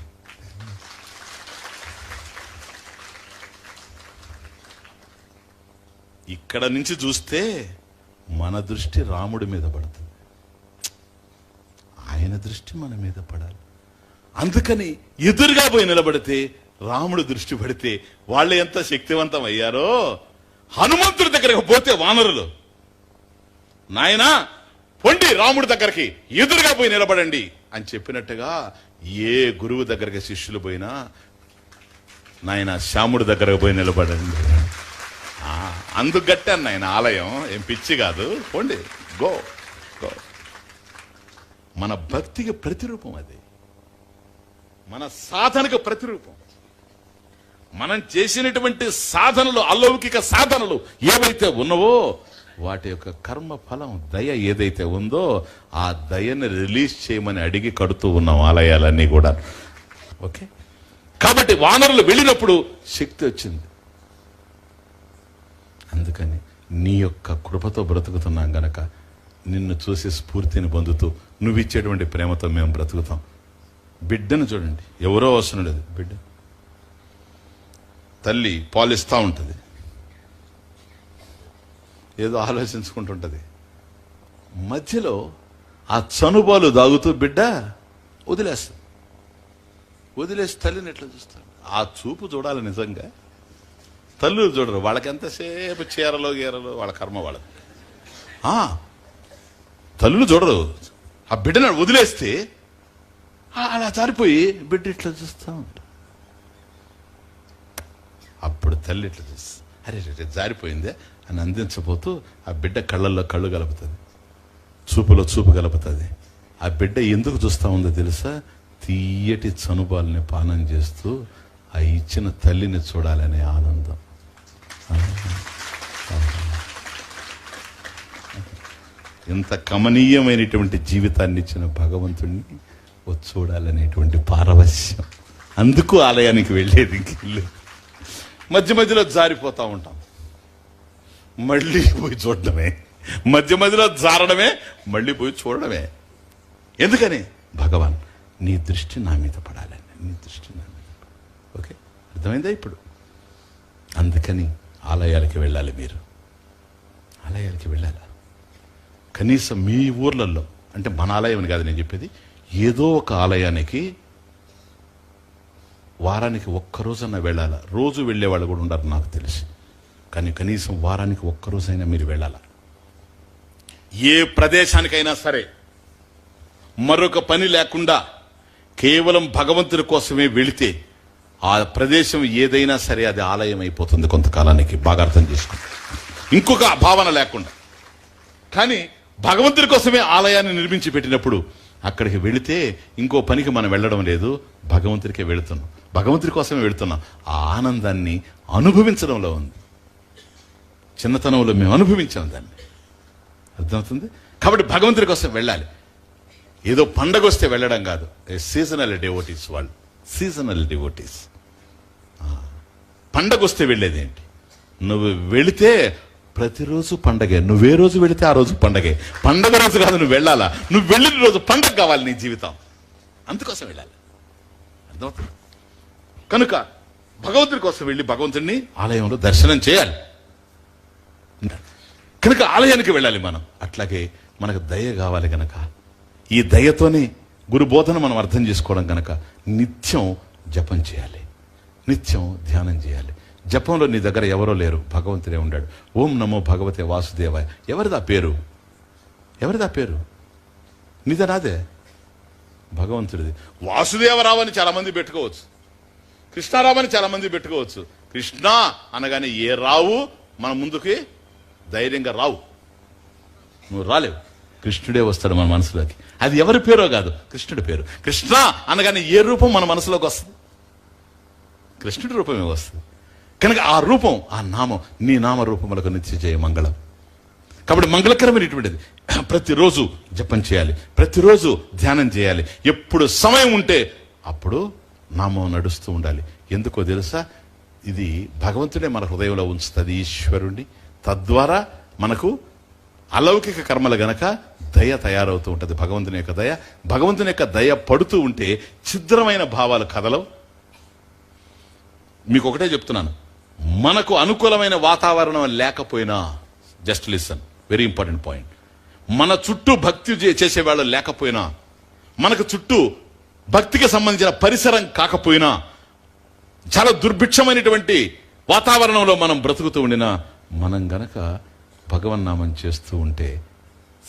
ఇక్కడ నుంచి చూస్తే మన దృష్టి రాముడి మీద పడుతుంది, ఆయన దృష్టి మన మీద పడాలి. అందుకని ఎదురుగా పోయి నిలబడితే రాముడు దృష్టి పడితే వాళ్ళు ఎంత శక్తివంతం అయ్యారో. హనుమంతుడి దగ్గరకు పోతే వానరులు, నాయనా పొండి రాముడి దగ్గరికి, ఎదురుగా పోయి నిలబడండి అని చెప్పినట్టుగా ఏ గురువు దగ్గరికి శిష్యులు పోయినా, నాయన శ్యాముడి దగ్గరకు పోయి నిలబడండి. అందుకు గట్టాను నాయన ఆలయం, ఏం పిచ్చి కాదు, పోండి, గో గో. మన భక్తికి ప్రతిరూపం అది, మన సాధనకు ప్రతిరూపం. మనం చేసినటువంటి సాధనలు, అలౌకిక సాధనలు ఏవైతే ఉన్నవో వాటి యొక్క కర్మ ఫలం దయ ఏదైతే ఉందో ఆ దయని రిలీజ్ చేయమని అడిగి కడుతూ ఉన్నాం ఆలయాలన్నీ కూడా. ఓకే, కాబట్టి వానరులు వెళ్ళినప్పుడు శక్తి వచ్చింది. అందుకని నీ యొక్క కృపతో బ్రతుకుతున్నాం గనక నిన్ను చూసి స్ఫూర్తిని పొందుతూ నువ్విచ్చేటువంటి ప్రేమతో మేము బ్రతుకుతాం. బిడ్డను చూడండి, ఎవరో వస్తున్నాడు బిడ్డ, తల్లి పాలిస్తూ ఉంటుంది, ఏదో ఆలోచించుకుంటుంటది. మధ్యలో ఆ చనుబాలు దాగుతూ బిడ్డ వదిలేస్తుంది. వదిలేసి తల్లిని ఎట్లా చూస్తాడు? ఆ చూపు చూడాలి నిజంగా. తల్లులు చూడరు, వాళ్ళకి ఎంతసేపు చీరలో గీరలో వాళ్ళ కర్మ వాళ్ళది. తల్లులు చూడరు. ఆ బిడ్డను వదిలేస్తే అలా జారిపోయి బిడ్డ ఇట్లా చూస్తూ ఉంటా. అప్పుడు తల్లి ఇట్లా చూస్తా, అరే రే జారిపోయిందే అని అందించబోతూ ఆ బిడ్డ కళ్ళల్లో కళ్ళు కలుపుతుంది, చూపులో చూపు కలుపుతుంది. ఆ బిడ్డ ఎందుకు చూస్తూ ఉందో తెలుసా? తీయటి చనుబాలని పానం చేస్తూ ఆ ఇచ్చిన తల్లిని చూడాలనే ఆనందం. ఎంత కమనీయమైనటువంటి జీవితాన్ని ఇచ్చిన భగవంతుడిని చూడాలనేటువంటి పారవశ్యం. అందుకు ఆలయానికి వెళ్ళేది. ఇల్లు మధ్య మధ్యలో జారిపోతా ఉంటాం, మళ్ళీ పోయి చూడడమే, మధ్య మధ్యలో జారడమే, మళ్ళీ పోయి చూడడమే. ఎందుకని? భగవాన్ నీ దృష్టి నా మీద పడాలని, నీ దృష్టి నా మీద. ఓకే, అర్థమైందా ఇప్పుడు? అందుకని ఆలయాలకి వెళ్ళాలి. మీరు ఆలయాలకి వెళ్ళాలి. కనీసం మీ ఊర్లలో, అంటే మన ఆలయం అని కాదు నేను చెప్పేది, ఏదో ఒక ఆలయానికి వారానికి ఒక్కరోజన్నా వెళ్ళాలా. రోజు వెళ్ళేవాళ్ళు కూడా ఉండరు నాకు తెలిసి, కానీ కనీసం వారానికి ఒక్కరోజైనా మీరు వెళ్ళాల. ఏ ప్రదేశానికైనా సరే మరొక పని లేకుండా కేవలం భగవంతుడి కోసమే వెళితే ఆ ప్రదేశం ఏదైనా సరే అది ఆలయం అయిపోతుంది కొంతకాలానికి. బాగా అర్థం చేసుకోండి, ఇంకొక భావన లేకుండా. కానీ భగవంతుడి కోసమే ఆలయాన్ని నిర్మించి పెట్టినప్పుడు అక్కడికి వెళితే ఇంకో పనికి మనం వెళ్ళడం లేదు, భగవంతుడికే వెళుతున్నాం, భగవంతుడి కోసమే వెళుతున్నాం. ఆ ఆనందాన్ని అనుభవించడంలో ఉంది. చిన్నతనంలో మేము అనుభవించాం దాన్ని, అర్థమవుతుంది. కాబట్టి భగవంతుడి కోసం వెళ్ళాలి. ఏదో పండగ వస్తే వెళ్ళడం కాదు. సీజనల్ డివోటీస్ వాళ్ళు, సీజనల్ డివోటీస్. పండగ వస్తే వెళ్ళేది ఏంటి? నువ్వు వెళితే ప్రతిరోజు పండగే. నువ్వే రోజు వెళితే ఆ రోజు పండగే. పండగ రోజు కాదు నువ్వు వెళ్ళాలా, నువ్వు వెళ్ళిన రోజు పండగ కావాలి నీ జీవితం. అందుకోసం వెళ్ళాలి. అర్థమవుతుంది? కనుక భగవంతుడి కోసం వెళ్ళి భగవంతుడిని ఆలయంలో దర్శనం చేయాలి. కనుక ఆలయానికి వెళ్ళాలి మనం. అట్లాగే మనకు దయ కావాలి గనక ఈ దయతోనే గురు బోధన మనం అర్థం చేసుకోవడం గనక నిత్యం జపం చేయాలి, నిత్యం ధ్యానం చేయాలి. జపంలో నీ దగ్గర ఎవరో లేరు, భగవంతుడే ఉన్నాడు. ఓం నమో భగవతే వాసుదేవాయ. ఎవరిదా పేరు? ఎవరిదా పేరు? నీదే నాదే? భగవంతుడిది. వాసుదేవరావు అని చాలా మంది పెట్టుకోవచ్చు, కృష్ణారావు అని చాలా మంది పెట్టుకోవచ్చు. కృష్ణ అనగానే ఏ రావు మన ముందుకి ధైర్యంగా రావు, నువ్వు రాలేవు. కృష్ణుడే వస్తాడు మన మనసులోకి. అది ఎవరి పేరో కాదు, కృష్ణుడి పేరు. కృష్ణ అనగానే ఏ రూపం మన మనసులోకి వస్తుంది? కృష్ణుడి రూపమే వస్తుంది. కనుక ఆ రూపం, ఆ నామం, నీ నామ రూపములకు నిత్య జయ మంగళం. కాబట్టి మంగళకరమైనటువంటిది. ప్రతిరోజు జపం చేయాలి, ప్రతిరోజు ధ్యానం చేయాలి. ఎప్పుడు సమయం ఉంటే అప్పుడు నామం నడుస్తూ ఉండాలి. ఎందుకో తెలుసా? ఇది భగవంతుడే మన హృదయంలో ఉంచుతుంది, ఈశ్వరుణ్ణి. తద్వారా మనకు అలౌకిక కర్మలు గనక దయ తయారవుతూ ఉంటుంది. భగవంతుని యొక్క దయ, భగవంతుని యొక్క దయ పడుతూ ఉంటే ఛిద్రమైన భావాలు కదలవు. మీకు ఒకటే చెప్తున్నాను, మనకు అనుకూలమైన వాతావరణం లేకపోయినా, just listen, very important point, మన చుట్టూ భక్తి చేసేవాళ్ళు లేకపోయినా, మనకు చుట్టూ భక్తికి సంబంధించిన పరిసరం కాకపోయినా, చాలా దుర్భిక్షమైనటువంటి వాతావరణంలో మనం బ్రతుకుతూ ఉండినా, మనం గనక భగవన్నామం చేస్తూ ఉంటే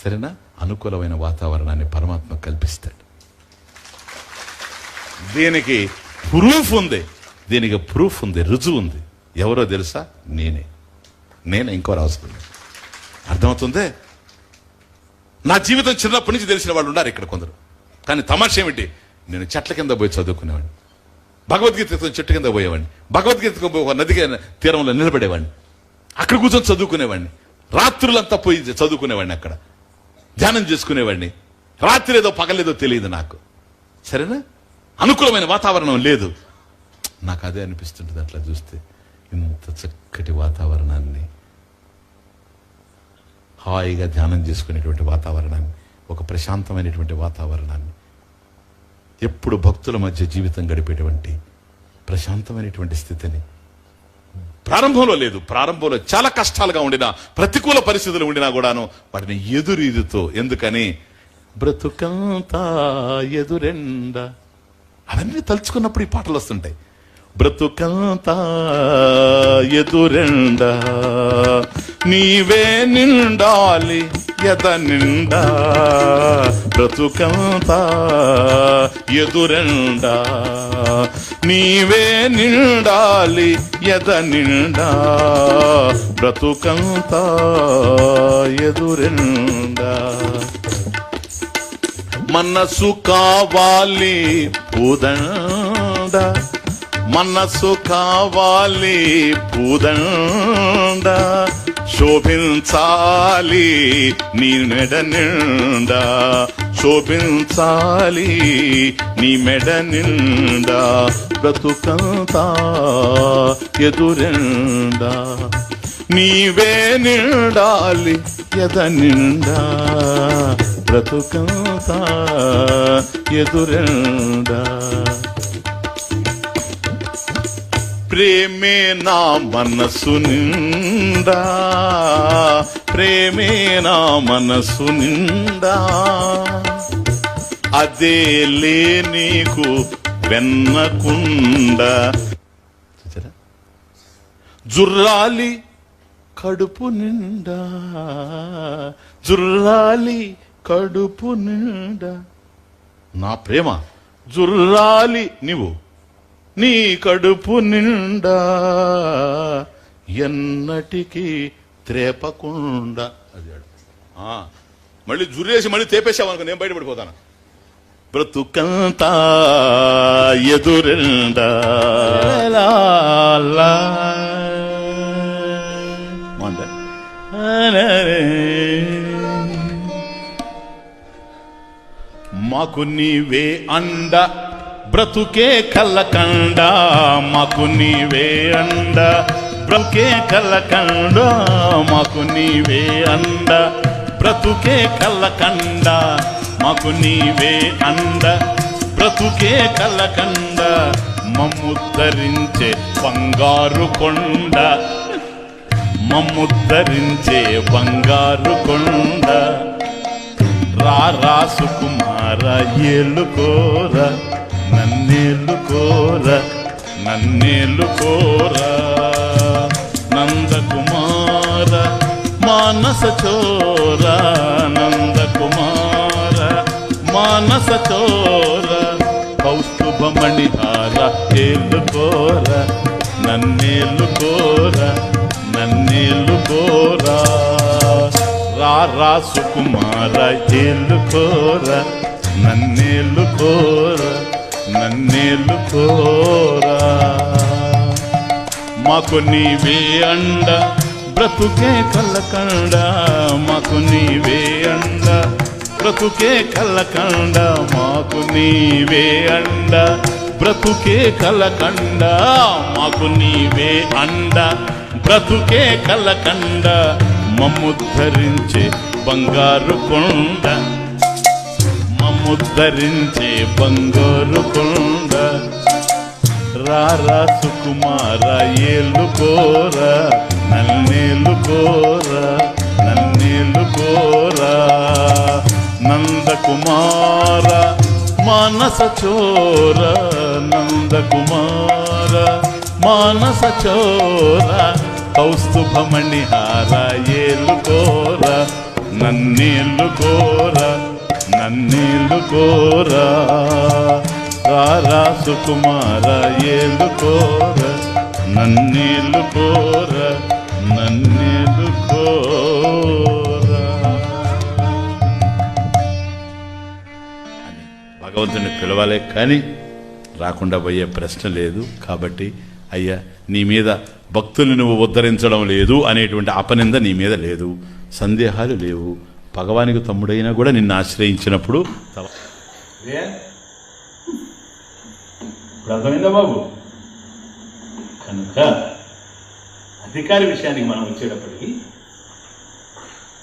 సరేనా, అనుకూలమైన వాతావరణాన్ని పరమాత్మ కల్పిస్తాడు. దీనికి ప్రూఫ్ ఉంది, దీనికి ప్రూఫ్ ఉంది, రుజువు ఉంది. ఎవరో తెలుసా? నేనే, ఇంకోరు అవసరం లేదు. అర్థమవుతుందే? నా జీవితం చిన్నప్పటి నుంచి తెలిసిన వాళ్ళు ఉన్నారు ఇక్కడ కొందరు. కానీ తమాష ఏమిటి, నేను చెట్ల కింద పోయి చదువుకునేవాడిని, భగవద్గీత చెట్టు కింద పోయేవాడిని, భగవద్గీతకు ఒక నది తీరంలో నిలబడేవాడిని, అక్కడ కూర్చొని చదువుకునేవాడిని, రాత్రులంతా పోయి చదువుకునేవాడిని, అక్కడ ధ్యానం చేసుకునేవాడిని. రాత్రి ఏదో పగలేదో తెలియదు నాకు. సరేనా? అనుకూలమైన వాతావరణం లేదు. నాకు అదే అనిపిస్తుంటుంది అట్లా చూస్తే. ఇంత చక్కటి వాతావరణాన్ని, హాయిగా ధ్యానం చేసుకునేటువంటి వాతావరణాన్ని, ఒక ప్రశాంతమైనటువంటి వాతావరణాన్ని, ఎప్పుడు భక్తుల మధ్య జీవితం గడిపేటువంటి ప్రశాంతమైనటువంటి స్థితిని ప్రారంభంలో లేదు. ప్రారంభంలో చాలా కష్టాలుగా ఉండినా, ప్రతికూల పరిస్థితులు ఉండినా కూడాను వాటిని ఎదురీదుతో. ఎందుకని? బ్రతుకంతా ఎదురెండ. అవన్నీ తలుచుకున్నప్పుడు ఈ పాటలు వస్తుంటాయి. బ్రతుకంతా ఎదురెండ, నీవే నిండాలి ఎద నిండా. బ్రతుకంతా ఎదురెండ, నీవే నిండాలి ఎద నిండా. బ్రతుకంతా ఎదురెండ, మనసు కావాలి పూదండ, మనసు కావాలి పూదండ. శోభించాలి నీ మెడ నిండా, శోభించాలి నీ మెడ నిండా. బ్రతుకంతా ఎదురెండా, నీవే నిండాలి ఎద నిండా. బ్రతుకంతా ఎదురెండా, ప్రేమే నా మనసు నిండా, ప్రేమే నా మనసు నిండా. అదే లే నీకు వెన్నకుండ. జుర్రాలి కడుపు నిండా, జుర్రాలి కడుపు నిండా. నా ప్రేమ జుర్రాలి నీవు నీ కడుపు నిండా, ఎన్నటికీ త్రేపకుండా. అది మళ్ళీ జుర్రేసి మళ్ళీ తేపేసావనుకో, నేను బయటపడిపోతాను. బ్రతుకంతా ఎదురెండా, మాకు నీవే అండ, బ్రతుకే కళ్ళకండ. మాకు నీవే అండ, బ్రతుకే కలకండ మాకు నీవే అండ, బ్రతుకే కలకండ మాకు నీవే అండ, బ్రతుకే కలకండ మమ్ముద్ధరించే బంగారు కొండ, మమ్ముద్ధరించే బంగారు కొండ. రా సుకుమార ఏలుకోర నన్నేలుకోర నన్నేలుకోర, నందకుమార మానస చోర, నందకుమార మానస చోర, కౌస్తుభమణిహార ఏలుకోర నన్నేలుకోర నన్నేలుకోర. రా సుకుమార ఏలుకోర నన్నేలుకోర నన్నేలుకోర. మాకు నీవే అండ, బ్రతుకే కలకండ మాకు నీవే అండ, బ్రతుకే కలకండ మాకు నీవే అండ, బ్రతుకే కలకండ మాకు నీవే అండ, బ్రతుకే కలకండ మమ్ముద్ధరించే బంగారు కొండ, మమ్ముద్ధరించే బంగారు కొండ. రా సుకుమార ఏలుకోర నన్నేలుకోర నన్నేలుకోర, నందకుమార మానస చోర, నందకుమార మానస చోర, కౌస్తుభమణిహార ఏలుకోర నన్నేలుకోర నన్నేలుకోర. రా సుకుమార ఏలుకోర నన్నేలుకోర నన్నేలుకోర. అని భగవంతుని పిలవాలే కానీ రాకుండా పోయే ప్రశ్న లేదు. కాబట్టి అయ్యా నీ మీద భక్తుల్ని నువ్వు ఉద్ధరించడం లేదు అనేటువంటి అపనింద నీ మీద లేదు, సందేహాలు లేవు. భగవానికి తమ్ముడైనా కూడా నిన్ను ఆశ్రయించినప్పుడు అర్థమైందా బాబు? కనుక అధికారి విషయానికి మనం వచ్చేటప్పటికి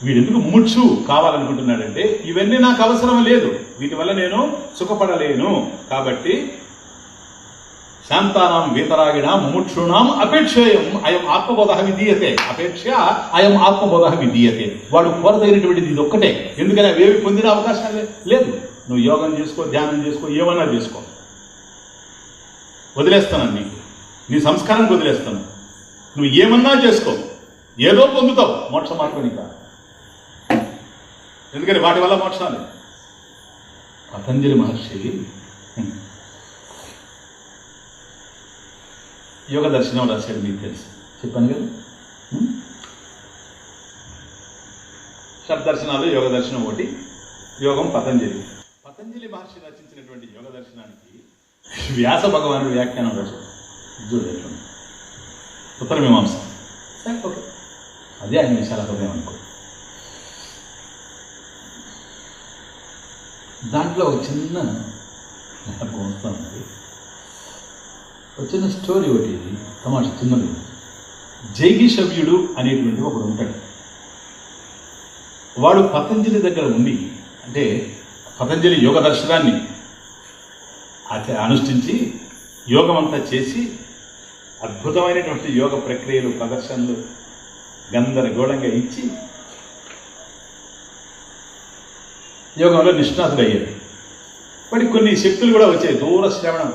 వీడెందుకు ముముక్షు కావాలనుకుంటున్నాడంటే ఇవన్నీ నాకు అవసరం లేదు, వీటి వల్ల నేను సుఖపడలేను. కాబట్టి శాంతానాం వీతరాగిణాం ముముక్షూణాం అపేక్షేయం అయం ఆత్మబోధ విధీయతే, అపేక్ష అయం ఆత్మబోధ విధీయతే. వాడు కోరదగినటువంటిది ఇది ఒక్కటే. ఎందుకని అవేవి పొందిన అవకాశం లేదు. నువ్వు యోగం చేసుకో, ధ్యానం చేసుకో, ఏమన్నా చేసుకో, వదిలేస్తాను నీకు, నీ సంస్కారానికి వదిలేస్తాను. నువ్వు ఏమన్నా చేసుకో, ఏదో పొందుతావు, మోక్ష మార్గం నీకు. ఎందుకని వాటి వల్ల మోక్షాలు. పతంజలి మహర్షి యోగ దర్శనం రాశాడు, మీకు తెలుసు, చెప్పాను కదా. షడ్దర్శనాలు యోగ దర్శనం ఒకటి, యోగం పతంజలి. పతంజలి మహర్షి రచించినటువంటి యోగ దర్శనానికి వ్యాస భగవానుడు వ్యాఖ్యానం రాశాడు. చూడండి, ఉత్తరమీమాంస. ఓకే, అదే ఆయన విశాల హృదయం అనుకో. దాంట్లో ఒక చిన్న వస్తుంది, ఒక చిన్న స్టోరీ ఒకటి, తమాషా చిన్నది. జైగిషవ్యుడు అనేటువంటి ఒకడు ఉంటాడు. వాడు పతంజలి దగ్గర ఉండి, అంటే పతంజలి యోగ దర్శనాన్ని అనుష్ఠించి యోగం అంతా చేసి అద్భుతమైనటువంటి యోగ ప్రక్రియలు ప్రదర్శనలు గందరగోళంగా ఇచ్చి యోగంలో నిష్ణాతుడు అయ్యాడు. వాడికి కొన్ని శక్తులు కూడా వచ్చాయి. దూర శ్రవణం.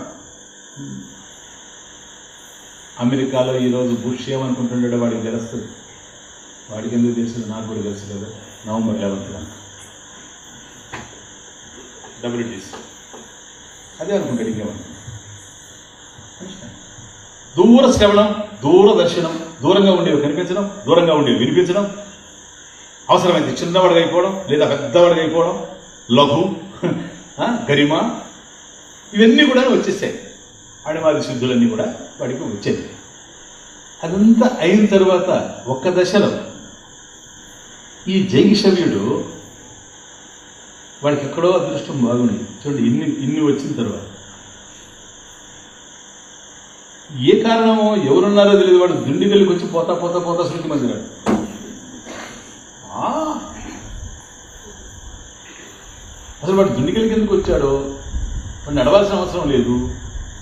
అమెరికాలో ఈరోజు బుష్ ఏమనుకుంటుండో వాడికి తెలుస్తుంది. వాడికి ఎందుకు తెలుస్తుంది? నాకు కూడా తెలుసు కదా. నవంబర్ 11 WTC అదే అనుకుంటాడు. ఇంకేమనుకుంటా దూర శ్రవణం, దూర దర్శనం, దూరంగా ఉండేవి కనిపించడం, దూరంగా ఉండేవి వినిపించడం, అవసరమైతే చిన్నవాడిగా అయిపోవడం లేదా పెద్దవాడిగా అయిపోవడం, లఘు గరిమ, ఇవన్నీ కూడా వచ్చేసాయి. అణిమాది శుద్ధులన్నీ కూడా వాడికి వచ్చేది. అదంతా అయిన తర్వాత ఒక్క దశలో ఈ జైగిషవ్యుడు వాడికి ఎక్కడో అదృష్టం బాగుంది. చూడండి, ఇన్ని వచ్చిన తర్వాత ఏ కారణమో ఎవరున్నారో తెలియదు, వాడు దుండిగలికి వచ్చి పోతా పోతా పోతా శృతి మందిరాడు. అసలు వాడు దుండిగలికి ఎందుకు వచ్చాడో, వాడు నడవాల్సిన అవసరం లేదు,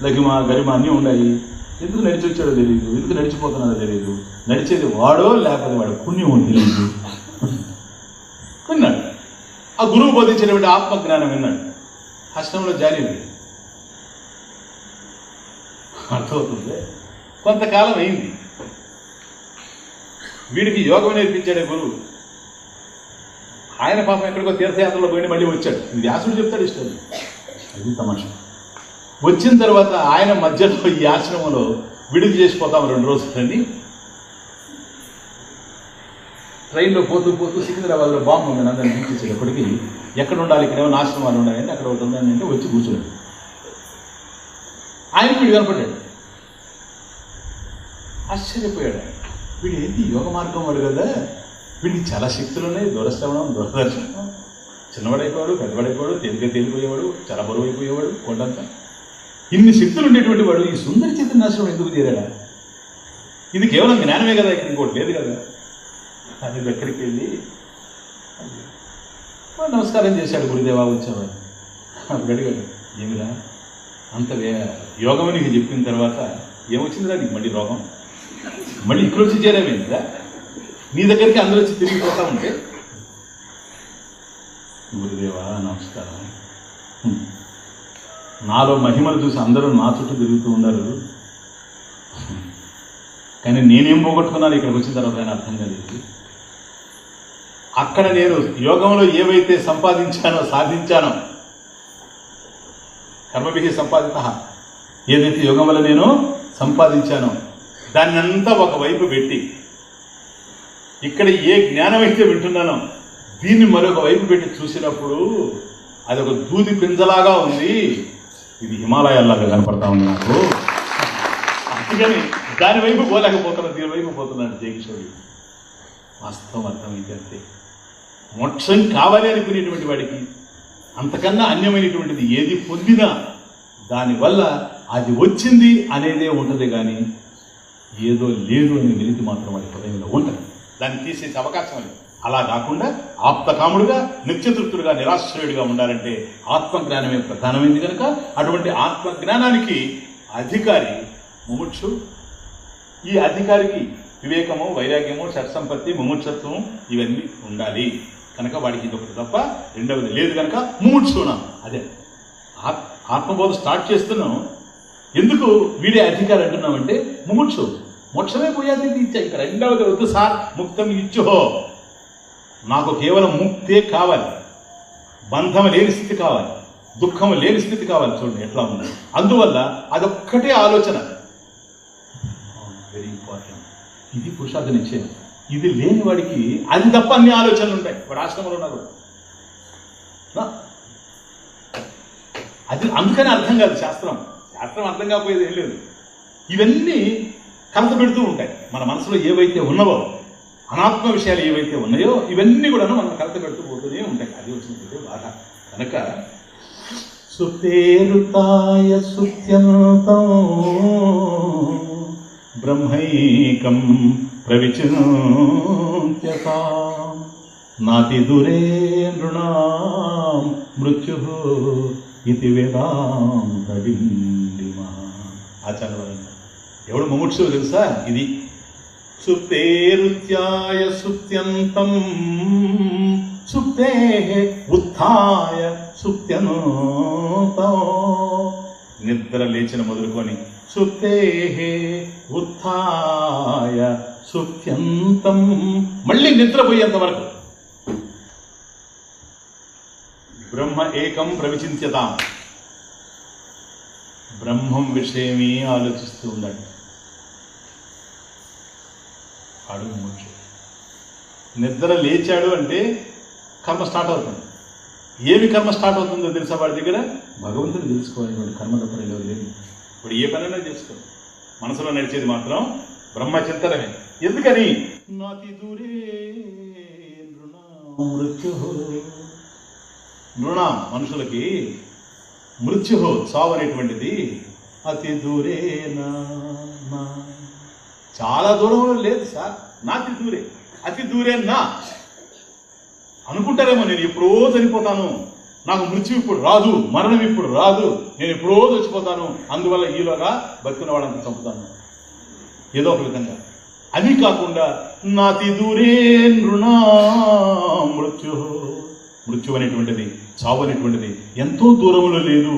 లగిమ గరిమ అన్నీ ఉన్నాయి, ఎందుకు నడిచి వచ్చాడో తెలియదు, ఎందుకు నడిచిపోతున్నాడో తెలియదు, నడిచేది వాడో లేకపోతే వాడు పుణ్యం తెలియదు. విన్నాడు, ఆ గురువు బోధించినటువంటి ఆత్మజ్ఞానం విన్నాడు, ఆశ్రమంలో జాయిన్ అయ్యాడు. అర్థమవుతుంది. కొంతకాలం అయింది, వీడికి యోగం నేర్పించాడే గురువు. ఆయన పాపం ఎక్కడికో తీర్థయాత్రలో పోయి మళ్ళీ వచ్చాడు. వ్యాసుడు చెప్తాడు ఇష్టం, అది తమాషా. వచ్చిన తర్వాత ఆయన మధ్యలో ఈ ఆశ్రమంలో విడుదల చేసిపోతాం 2 రోజులని. ట్రైన్లో పోతూ పోతూ సికింద్రాబాద్లో బాంబు ఉంది, అందరిని తీసేసేటప్పటికి ఎక్కడ ఉండాలి, ఇక్కడేమో ఆశ్రమాలు ఉండాలంటే అక్కడ ఒకటి ఉందని అంటే వచ్చి కూర్చోడు. ఆయన వీడు కనపడ్డాడు, ఆశ్చర్యపోయాడు. వీడు ఏంటి యోగ మార్గం వాడు కదా, వీడికి చాలా శక్తులు ఉన్నాయి, దూరశ్రవణం దూరదర్శనం, చిన్నవాడైపోయాడు, పెద్దవాడైపోయాడు, తేలిపోయేవాడు, చాలా బరువు అయిపోయేవాడు, కొండంతా ఇన్ని శక్తులు ఉండేటువంటి వాడు ఈ సుందరి చైతన్యాశ్రమం ఎందుకు చేరాడా? ఇది కేవలం జ్ఞానమే కదా, ఇక్కడ ఇంకోటి లేదు కదా. అది దగ్గరికి వెళ్ళి నమస్కారం చేశాడు. గురుదేవా వచ్చామని అప్పుడు అడిగాడు, ఏమిరా అంత యోగం నీకు చెప్పిన తర్వాత ఏమొచ్చిందిరా నీకు మళ్ళీ రోగం, మళ్ళీ ఇక్కడ వచ్చి చేరావేంటిరా, నీ దగ్గరికి అందరూ వచ్చి తిరిగిపోతా ఉంటే. గురుదేవా నమస్కారం, నాలో మహిమలు చూసి అందరూ నా చుట్టూ తిరుగుతూ ఉన్నారు, కానీ నేనేం పోగొట్టుకున్నాను ఇక్కడికి వచ్చిన తర్వాత ఆయన అర్థం కలిగింది. అక్కడ నేను యోగంలో ఏవైతే సంపాదించానో సాధించానో, కర్మభిహి సంపాదిత, ఏదైతే యోగం వల్ల నేను సంపాదించానో దాన్ని అంతా ఒకవైపు పెట్టి, ఇక్కడ ఏ జ్ఞానం అయితే వింటున్నానో దీన్ని మరొక వైపు పెట్టి చూసినప్పుడు అది ఒక దూది పింజలాగా ఉంది, ఇది హిమాలయాల్లాగా కనపడతా ఉంది నాకు, అందుకని దాని వైపు పోలేకపోతున్నాను, దీని వైపు పోతున్నాను. జయకిషోరి వాస్తవం అర్థమైతే అంతే. మోక్షం కావాలి అనుకునేటువంటి వాడికి అంతకన్నా అన్యమైనటువంటిది ఏది పొందినా దానివల్ల అది వచ్చింది అనేదే ఉంటుంది, కానీ ఏదో లేదు అనే వెలితి మాత్రం వాడి హృదయంలో ఉంటుంది, దాన్ని తీసేసే అవకాశం లేదు. అలా కాకుండా ఆప్తకాముడుగా, నిత్యతృప్తుడుగా, నిరాశ్రయుడిగా ఉండాలంటే ఆత్మజ్ఞానమే ప్రధానమైంది కనుక అటువంటి ఆత్మజ్ఞానానికి అధికారి ముముక్షు. ఈ అధికారికి వివేకము, వైరాగ్యము, షట్సంపత్తి, ముముక్షత్వం ఇవన్నీ ఉండాలి కనుక వాడికి ఇదొకటి తప్ప రెండవది లేదు కనుక ముముక్షున్నాం. అదే ఆత్మబోధ స్టార్ట్ చేస్తున్నాం. ఎందుకు వీడే అధికారి అంటున్నామంటే ముముక్షు, మోక్షమే పోయాది ఇచ్చా, ఇంకా రెండవది వద్దు సార్, ముక్తం ఇచ్చుహో, నాకు కేవలం ముక్తే కావాలి, బంధం లేని స్థితి కావాలి, దుఃఖం లేని స్థితి కావాలి. చూడండి ఎట్లా ఉంది. అందువల్ల అదొక్కటే ఆలోచన వెరీ ఇంపార్టెంట్. ఇది పురుషార్థ నిశ్చయం. ఇది లేని వాడికి అది తప్ప అన్ని ఆలోచనలు ఉంటాయి. వాడు ఆశ్రమంలో ఉన్నారు, అది అందుకని అర్థం కాదు శాస్త్రం. శాస్త్రం అర్థం కాకపోయేది ఏం లేదు. ఇవన్నీ కలత పెడుతూ ఉంటాయి. మన మనసులో ఏవైతే ఉన్నవో, అనాత్మ విషయాలు ఏవైతే ఉన్నాయో ఇవన్నీ కూడా మనం కలత పెడుతూ పోతూనే ఉంటాయి. అది వచ్చినట్టు బాధ కనుక సుతేరుతాయ సుత్యంతం బ్రహ్మైకం ప్రవిచింత్యతాం నాతి దురే నృణాం మృత్యుః ఇతి వేదాంతడిండిమా. ఆచార్య ఎవడు ముముక్షువు తెలుసా? ఇది సుప్తేరుత్యాయ సుప్త్యంతం సుప్తే ఉత్థాయ సుప్త్యంతం. నిద్ర లేచిన మొదలుకొని సుప్తే ఉత్థాయ సుప్త్యంతం, మళ్ళీ నిద్రపోయేంత వరకు బ్రహ్మ ఏకం ప్రవిచింత్యతాం, బ్రహ్మం విషయమే ఆలోచిస్తూ ఉండండి. అడుగు ముఖ్యం. నిద్ర లేచాడు అంటే కర్మ స్టార్ట్ అవుతుంది. ఏమి కర్మ స్టార్ట్ అవుతుందో తెలుసా వాడి దగ్గర? భగవంతుడు తెలుసుకోవాలి. వాడు కర్మ తప్ప లేదు. ఇప్పుడు ఏ పనైనా చేసుకో, మనసులో నడిచేది మాత్రం బ్రహ్మచింతనమే. ఎందుకని నాతి దూరే నృణాం, మనుషులకి మృత్యు చావు అనేటువంటిది అతి దూరేనా నా. చాలా దూరంలో లేదు సార్, నా అతి దూరే, అతి దూరే నా. అనుకుంటారేమో నేను ఎప్పుడో చనిపోతాను, నాకు మృత్యు ఇప్పుడు రాదు, మరణం ఇప్పుడు రాదు, నేను ఎప్పుడో చచ్చిపోతాను, అందువల్ల ఈలోగా బతికిన వాళ్ళంతా చంపుతాను ఏదో ఒక విధంగా. అది కాకుండా నాతి దూరే నృణా మృత్యు, మృత్యు అనేటువంటిది, చావు అనేటువంటిది ఎంతో దూరంలో లేదు.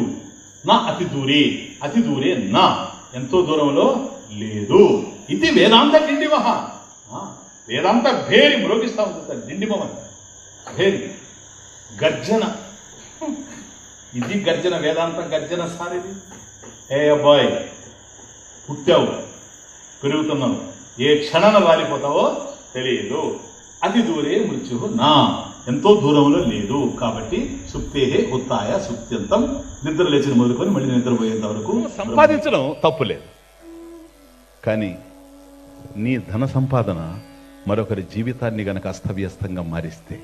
నా అతి దూరే, అతి దూరే నా, ఎంతో దూరంలో లేదు. ఇది వేదాంత డిండిమహ. వేదాంత భేరి మ్రోగిస్తా ఉంటుంది డిండిమహ, భేరి గర్జన. ఇది గర్జన, వేదాంత గర్జన సార్. ఇది ఏ అబ్బాయి, పుట్టావు, పెరుగుతున్నావు, ఏ క్షణాన వాలిపోతావో తెలియదు. అతి దూరే మృత్యు నా, ఎంతో దూరంలో లేదు. కాబట్టి సుప్తేహే ఉత్తాయ సుప్త్యంతం, నిద్ర లేచిన మొదలుకొని మళ్ళీ నిద్రపోయేంత వరకు సంపాదించడం తప్పు లేదు, కానీ నీ ధన సంపాదన మరొకరి జీవితాన్ని గనక అస్తవ్యస్తంగా మారిస్తే,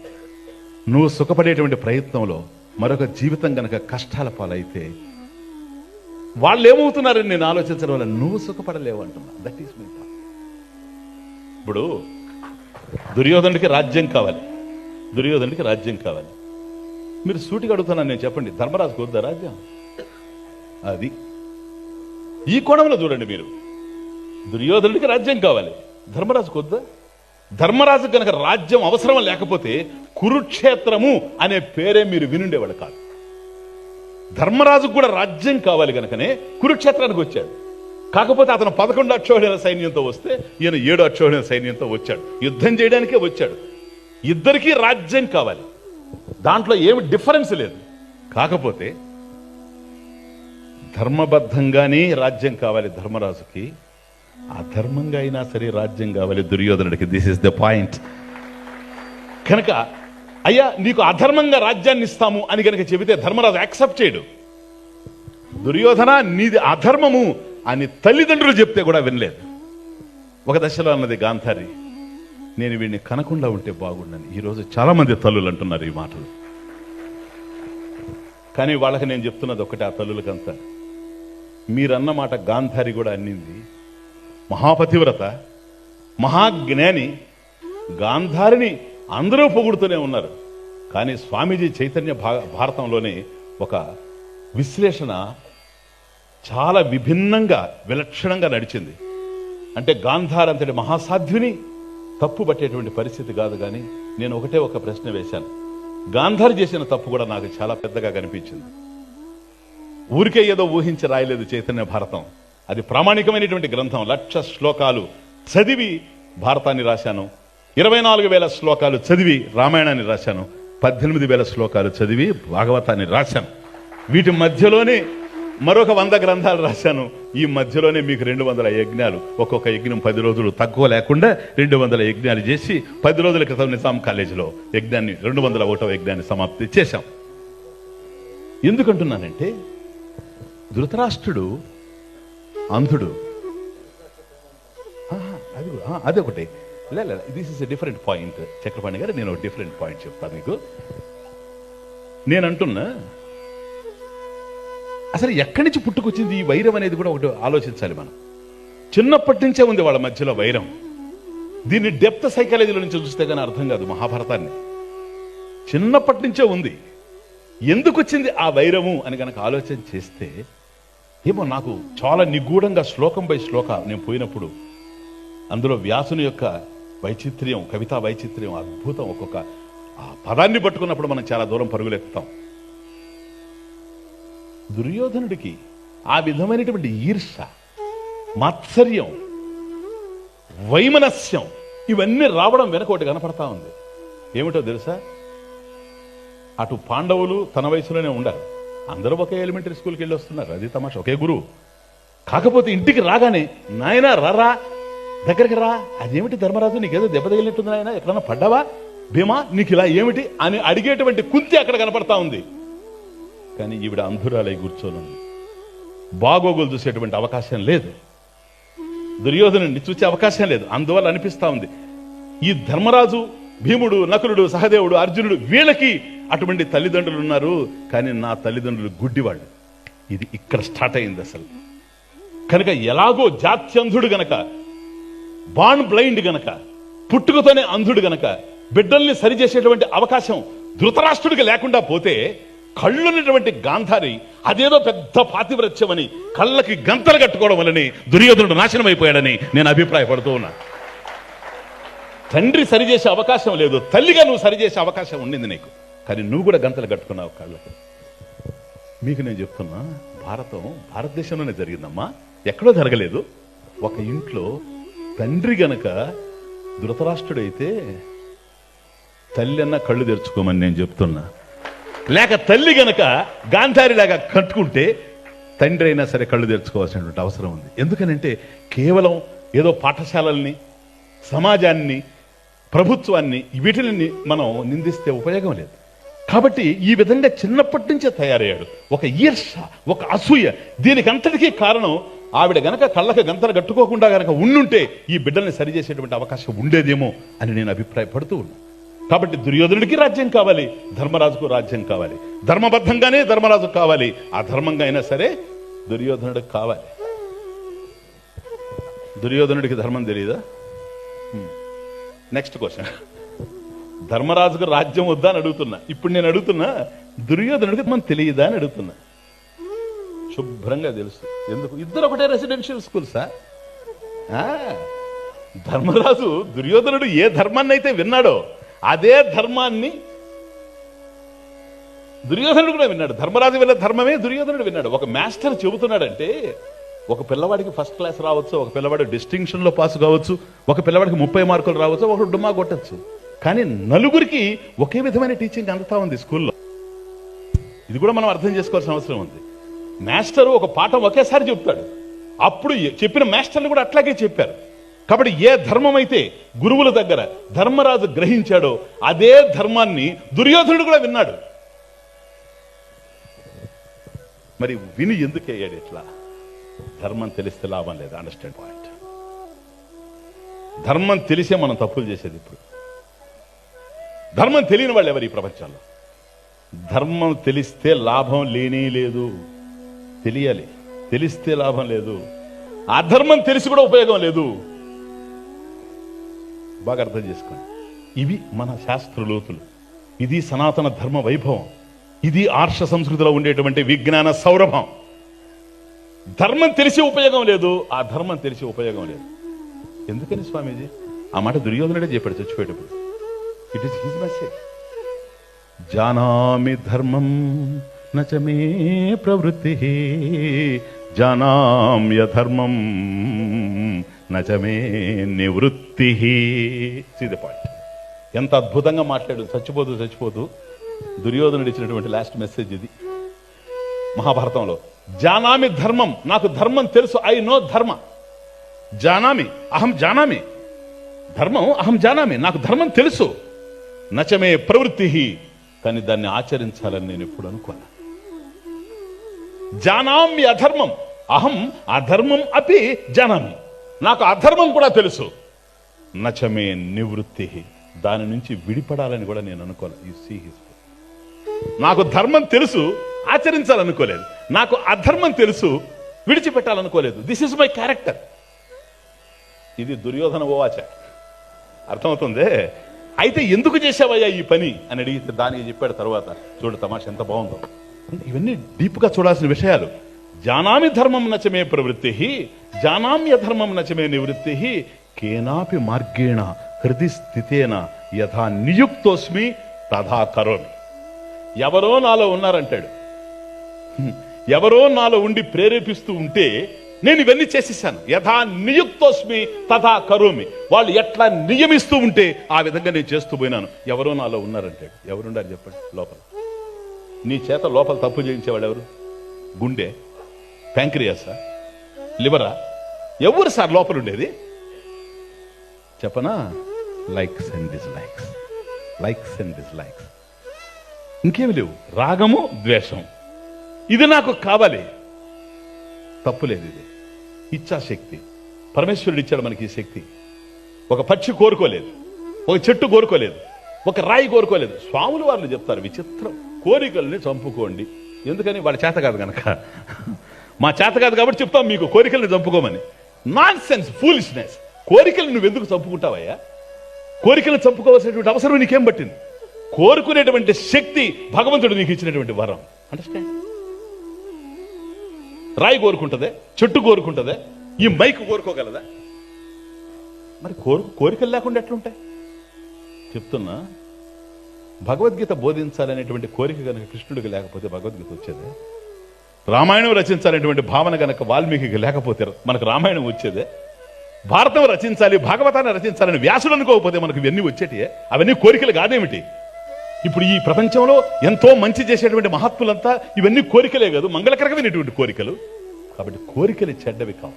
నువ్వు సుఖపడేటువంటి ప్రయత్నంలో మరొక జీవితం గనక కష్టాల పాలైతే, వాళ్ళు ఏమవుతున్నారని నేను ఆలోచించడం వల్ల నువ్వు సుఖపడలేవు అంటున్నా. That is my point. ఇప్పుడు దుర్యోధనుడికి రాజ్యం కావాలి, దుర్యోధనుడికి రాజ్యం కావాలి. మీరు సూటిగా అడుగుతున్నాను నేను, చెప్పండి, ధర్మరాజుకు వద్దా రాజ్యం? అది ఈ కోణంలో చూడండి మీరు. దుర్యోధనుడికి రాజ్యం కావాలి, ధర్మరాజుకు వద్దా? ధర్మరాజు కనుక రాజ్యం అవసరం లేకపోతే కురుక్షేత్రము అనే పేరే మీరు వినుండేవాడు కాదు. ధర్మరాజుకు కూడా రాజ్యం కావాలి కనుకనే కురుక్షేత్రానికి వచ్చాడు. కాకపోతే అతను 11 అక్షోహిణీల సైన్యంతో వస్తే ఈయన 7 అక్షోహిణీల సైన్యంతో వచ్చాడు, యుద్ధం చేయడానికే వచ్చాడు. ఇద్దరికీ రాజ్యం కావాలి, దాంట్లో ఏమి డిఫరెన్స్ లేదు. కాకపోతే ధర్మబద్ధంగానే రాజ్యం కావాలి ధర్మరాజుకి, అధర్మంగా అయినా సరే రాజ్యం కావాలి దుర్యోధనుడికి. This is the point. కనుక అయ్యా నీకు అధర్మంగా రాజ్యాన్ని ఇస్తాము అని కనుక చెబితే ధర్మరాజు యాక్సెప్ట్ చేయడు. దుర్యోధన నీది అధర్మము అని తల్లిదండ్రులు చెప్తే కూడా వినలేదు. ఒక దశలో అన్నది గాంధారి, నేను వీడిని కనకుండా ఉంటే బాగుండని. ఈరోజు చాలా మంది తల్లులు అంటున్నారు ఈ మాటలు, కానీ వాళ్ళకి నేను చెప్తున్నది ఒకటే, ఆ తల్లులకంతా మీరన్న మాట గాంధారి కూడా అన్నింది. మహాపతివ్రత, మహాజ్ఞాని గాంధారిని అందరూ పొగుడుతూనే ఉన్నారు. కానీ స్వామీజీ చైతన్య భారతంలోనే ఒక విశ్లేషణ చాలా విభిన్నంగా, విలక్షణంగా నడిచింది. అంటే గాంధారి అంతటి మహాసాధ్విని తప్పు పట్టేటువంటి పరిస్థితి కాదు. కానీ నేను ఒకటే ఒక ప్రశ్న వేశాను, గాంధారి చేసిన తప్పు కూడా నాకు చాలా పెద్దగా కనిపించింది. ఊరికే ఏదో ఊహించి రాయలేదు చైతన్య భారతం, అది ప్రామాణికమైనటువంటి గ్రంథం. 1,00,000 శ్లోకాలు చదివి భారతాన్ని రాశాను, 24,000 శ్లోకాలు చదివి రామాయణాన్ని రాశాను, 18,000 శ్లోకాలు చదివి భాగవతాన్ని రాశాను. వీటి మధ్యలోనే మరొక 100 గ్రంథాలు రాశాను. ఈ మధ్యలోనే మీకు 200 యజ్ఞాలు, ఒక్కొక్క యజ్ఞం 10 రోజులు తక్కువ లేకుండా 200 యజ్ఞాలు చేసి 10 రోజుల క్రితం నిజాం కాలేజీలో యజ్ఞాన్ని 201వ యజ్ఞాన్ని సమాప్తి చేశాం. ఎందుకంటున్నానంటే ధృతరాష్ట్రుడు అంధుడు, అదొకటి. లేదు, this is a different point Chakrapani గారు. నేను ఒక డిఫరెంట్ పాయింట్ చెప్తాను మీకు. నేనంటున్నా, అసలు ఎక్కడి నుంచి పుట్టుకొచ్చింది ఈ వైరం అనేది కూడా ఒకటి ఆలోచించాలి మనం. చిన్నప్పటి నుంచే ఉంది వాళ్ళ మధ్యలో వైరం. దీన్ని డెప్త్ సైకాలజీలో నుంచి చూస్తే కానీ అర్థం కాదు మహాభారతాన్ని. చిన్నప్పటి నుంచే ఉంది. ఎందుకు వచ్చింది ఆ వైరము అని కనుక ఆలోచన చేస్తే, ఏమో నాకు చాలా నిగూఢంగా శ్లోకం బై శ్లోక నేను పోయినప్పుడు అందులో వ్యాసుని యొక్క వైచిత్ర్యం, కవితా వైచిత్ర్యం అద్భుతం. ఒక్కొక్క ఆ పదాన్ని పట్టుకున్నప్పుడు మనం చాలా దూరం పరుగులెత్తుతాం. దుర్యోధనుడికి ఆ విధమైనటువంటి ఈర్ష, మాత్సర్యం, వైమనస్యం ఇవన్నీ రావడం వెనక ఒకటి కనపడతా ఉంది. ఏమిటో తెలుసా? అటు పాండవులు తన వయసులోనే ఉండాలి, అందరూ ఒకే ఎలిమెంటరీ స్కూల్కి వెళ్ళి వస్తున్నారు, అది తమాషా, ఒకే గురువు. కాకపోతే ఇంటికి రాగానే నాయనా రారా, దగ్గరికి రా, అదేమిటి ధర్మరాజు నీకేదో దెబ్బ తగిలినట్టుంది నాయన, ఎక్కడన్నా పడ్డావా, భీమా నీకు ఇలా ఏమిటి అని అడిగేటువంటి కుంతి అక్కడ కనపడతా ఉంది. కానీ ఈవిడ అంధురాలై కూర్చోనుంది. బాగోగులు చూసేటువంటి అవకాశం లేదు, దుర్యోధనుడిని చూసే అవకాశం లేదు. అందువల్ల అనిపిస్తా ఉంది ఈ ధర్మరాజు, భీముడు, నకులుడు, సహదేవుడు, అర్జునుడు వీళ్ళకి అటువంటి తల్లిదండ్రులు ఉన్నారు, కానీ నా తల్లిదండ్రులు గుడ్డివాళ్ళు. ఇది ఇక్కడ స్టార్ట్ అయింది అసలు. కనుక ఎలాగో జాత్యంధుడు గనక, బాన్ బ్లైండ్ గనక, పుట్టుకతోనే అంధుడు గనక బిడ్డల్ని సరిచేసేటువంటి అవకాశం ధృతరాష్ట్రుడికి లేకుండా పోతే, కళ్ళున్నటువంటి గాంధారి అదేదో పెద్ద పాతివ్రత్యమని కళ్ళకి గంతలు కట్టుకోవడం వలని దుర్యోధనుడు నాశనం అయిపోయాడని నేను అభిప్రాయపడుతూ ఉన్నా. తండ్రి సరిచేసే అవకాశం లేదు, తల్లిగా నువ్వు సరిచేసే అవకాశం ఉండింది నీకు, కానీ నువ్వు కూడా గంతలు కట్టుకున్నావు కళ్ళకి. మీకు నేను చెప్తున్నా, భారతదేశంలోనే జరిగిందమ్మా, ఎక్కడో జరగలేదు. ఒక ఇంట్లో తండ్రి గనక ధృతరాష్ట్రుడైతే తల్లి అన్న కళ్ళు తెరుచుకోమని నేను చెప్తున్నా. లేక తల్లి గనక గాంధారిలాగా కట్టుకుంటే తండ్రి అయినా సరే కళ్ళు తెరుచుకోవాల్సినటువంటి అవసరం ఉంది. ఎందుకనంటే కేవలం ఏదో పాఠశాలల్ని, సమాజాన్ని, ప్రభుత్వాన్ని, వీటిని మనం నిందిస్తే ఉపయోగం లేదు. కాబట్టి ఈ విధంగా చిన్నప్పటి నుంచే తయారయ్యాడు. ఒక ఈర్ష, ఒక అసూయ, దీనికంతటికీ కారణం ఆవిడ గనక కళ్ళకి గంతలు కట్టుకోకుండా గనక ఉండుంటే ఈ బిడ్డల్ని సరిచేసేటువంటి అవకాశం ఉండేదేమో అని నేను అభిప్రాయపడుతూ ఉన్నా. కాబట్టి దుర్యోధనుడికి రాజ్యం కావాలి, ధర్మరాజుకు రాజ్యం కావాలి. ధర్మబద్ధంగానే ధర్మరాజు కావాలి, అధర్మంగా అయినా సరే దుర్యోధనుడికి కావాలి. దుర్యోధనుడికి ధర్మం తెలియదా? నెక్స్ట్ క్వశ్చన్, ధర్మరాజుకు రాజ్యం వద్దా అని అడుగుతున్నా. ఇప్పుడు నేను అడుగుతున్నా, దుర్యోధనుడికి మనం తెలియదా అని అడుగుతున్నా. శుభ్రంగా తెలుసు. ఎందుకు? ఇద్దరు ఒకటే రెసిడెన్షియల్ స్కూల్సా? ధర్మరాజు, దుర్యోధనుడు ఏ ధర్మాన్ని అయితే విన్నాడో అదే ధర్మాన్ని దుర్యోధనుడు కూడా విన్నాడు. ధర్మరాజు విన్న ధర్మమే దుర్యోధనుడు విన్నాడు. ఒక మాస్టర్ చెబుతున్నాడంటే, ఒక పిల్లవాడికి ఫస్ట్ క్లాస్ రావచ్చు, ఒక పిల్లవాడు డిస్టింక్షన్ లో పాస్ కావచ్చు, ఒక పిల్లవాడికి 30 మార్కులు రావచ్చు, ఒకడు డుమ్మా కొట్టచ్చు. కానీ నలుగురికి ఒకే విధమైన టీచింగ్ అందుతా ఉంది స్కూల్లో. ఇది కూడా మనం అర్థం చేసుకోవాల్సిన అవసరం ఉంది. మాస్టరు ఒక పాఠం ఒకేసారి చెప్తాడు, అప్పుడు చెప్పిన మాస్టర్లు కూడా అట్లాగే చెప్పారు. కాబట్టి ఏ ధర్మం అయితే గురువుల దగ్గర ధర్మరాజు గ్రహించాడో అదే ధర్మాన్ని దుర్యోధనుడు కూడా విన్నాడు. మరి విని ఎందుకు అయ్యాడు ఇట్లా? ధర్మం తెలిస్తే లాభం లేదు. Understand point. ధర్మం తెలిసే మనం తప్పులు చేసేది. ఇప్పుడు ధర్మం తెలియని వాళ్ళు ఎవరు ఈ ప్రపంచంలో? ధర్మం తెలిస్తే లాభం లేనే లేదు. తెలియాలి, తెలిస్తే లాభం లేదు. అధర్మం తెలిసి కూడా ఉపయోగం లేదు. బాగా అర్థం చేసుకోండి. ఇవి మన శాస్త్ర లోతులు, ఇది సనాతన ధర్మ వైభవం, ఇది ఆర్ష సంస్కృతిలో ఉండేటువంటి విజ్ఞాన సౌరభం. ధర్మం తెలిసి ఉపయోగం లేదు, ఆ ధర్మం తెలిసి ఉపయోగం లేదు. ఎందుకని స్వామీజీ? ఆ మాట దుర్యోధనుడే చెప్పాడు చచ్చిపోయేటప్పుడు. It is his message. జానామి ధర్మం నచ మే ప్రవృత్తి, జానామ్య ధర్మం నచ మే నివృత్తి. See the point. ఎంత అద్భుతంగా మాట్లాడు. చచ్చిపోతూ దుర్యోధనుడు ఇచ్చినటువంటి లాస్ట్ మెసేజ్ ఇది మహాభారతంలో. జానామి ధర్మం, నాకు ధర్మం తెలుసు. ఐ నో ధర్మ. జానామి, అహం జానామి. ధర్మం అహం జానామి, నాకు ధర్మం తెలుసు. నచమే ప్రవృత్తి, కానీ దాన్ని ఆచరించాలని నేను ఎప్పుడు అనుకోను. జానామి అధర్మం, అహం అధర్మం అపి జానామి, నాకు అధర్మం కూడా తెలుసు. నచమే నివృత్తి, దాని నుంచి విడిపడాలని కూడా నేను అనుకోను. You see his. నాకు ధర్మం తెలుసు, ఆచరించాలనుకోలేదు. నాకు అధర్మం తెలుసు, విడిచిపెట్టాలనుకోలేదు. This is my character. ఇది దుర్యోధన ఓవాచ. అర్థమవుతుంది? అయితే ఎందుకు చేసావయ్యా ఈ పని అని అడిగితే దానికి చెప్పాడు. తర్వాత చూడు తమాష ఎంత బాగుందో. ఇవన్నీ డీప్గా చూడాల్సిన విషయాలు. జానామి ధర్మం నచమే ప్రవృత్తి, జానామ్య ధర్మం నచమే నివృత్తి, కేనాపి మార్గేణ హృది స్థితేన యథా నియుక్తోస్మి తథా కరోమి. ఎవరో నాలో ఉన్నారంటాడు. ఎవరో నాలో ఉండి ప్రేరేపిస్తూ ఉంటే నేను ఇవన్నీ చేసేసాను. యథా నియుక్తోస్మి తథా కరోమి. వాళ్ళు ఎట్లా నియమిస్తూ ఉంటే ఆ విధంగా నేను చేస్తూ పోయినాను. ఎవరో నాలో ఉన్నారంటాడు. ఎవరుండారు చెప్పండి లోపల? నీ చేత లోపల తప్పు చేయించేవాళ్ళు ఎవరు? గుండె, ప్యాంక్రియాసా, లివరా? ఎవరు సార్ లోపల ఉండేది? చెప్పనా? Likes and dislikes, likes and dislikes, ఇంకేమి లేవు. రాగము, ద్వేషం. ఇది నాకు కావాలి, తప్పులేదు. ఇది ఇచ్చాశక్తి. పరమేశ్వరుడు ఇచ్చాడు మనకి ఈ శక్తి. ఒక పక్షి కోరుకోలేదు, ఒక చెట్టు కోరుకోలేదు, ఒక రాయి కోరుకోలేదు. స్వాములు వాళ్ళు చెప్తారు విచిత్రం, కోరికల్ని చంపుకోండి. ఎందుకని? వాళ్ళ చేత కాదు కనుక. మా చేత కాదు కాబట్టి చెప్తాం మీకు కోరికలను చంపుకోమని. Non sense, foolishness. కోరికలు నువ్వెందుకు చంపుకుంటావయ్యా? కోరికలను చంపుకోవాల్సినటువంటి అవసరం నీకేం పట్టింది? కోరుకునేటువంటి శక్తి భగవంతుడు నీకు ఇచ్చినటువంటి వరం. అండర్స్టాండ్? రాయి కోరుకుంటుందే, చెట్టు కోరుకుంటుందే, ఈ మైక్ కోరుకోగలదా? మరి కోరికలు లేకుండా ఎట్లుంటాయి? చెప్తున్నా, భగవద్గీత బోధించాలనేటువంటి కోరిక గనక కృష్ణుడికి లేకపోతే భగవద్గీత వచ్చేదే? రామాయణం రచించాలనేటువంటి భావన గనక వాల్మీకి లేకపోతే మనకు రామాయణం వచ్చేదే? భారతం రచించాలి, భాగవతాన్ని రచించాలని వ్యాసుడు అనుకోకపోతే మనకు ఇవన్నీ వచ్చేటియే? అవన్నీ కోరికలు కాదేమిటి? ఇప్పుడు ఈ ప్రపంచంలో ఎంతో మంచి చేసేటువంటి మహాత్ములంతా ఇవన్నీ కోరికలే కాదు, మంగళకరమైనటువంటి కోరికలు. కాబట్టి కోరికలు చెడ్డవి కావు,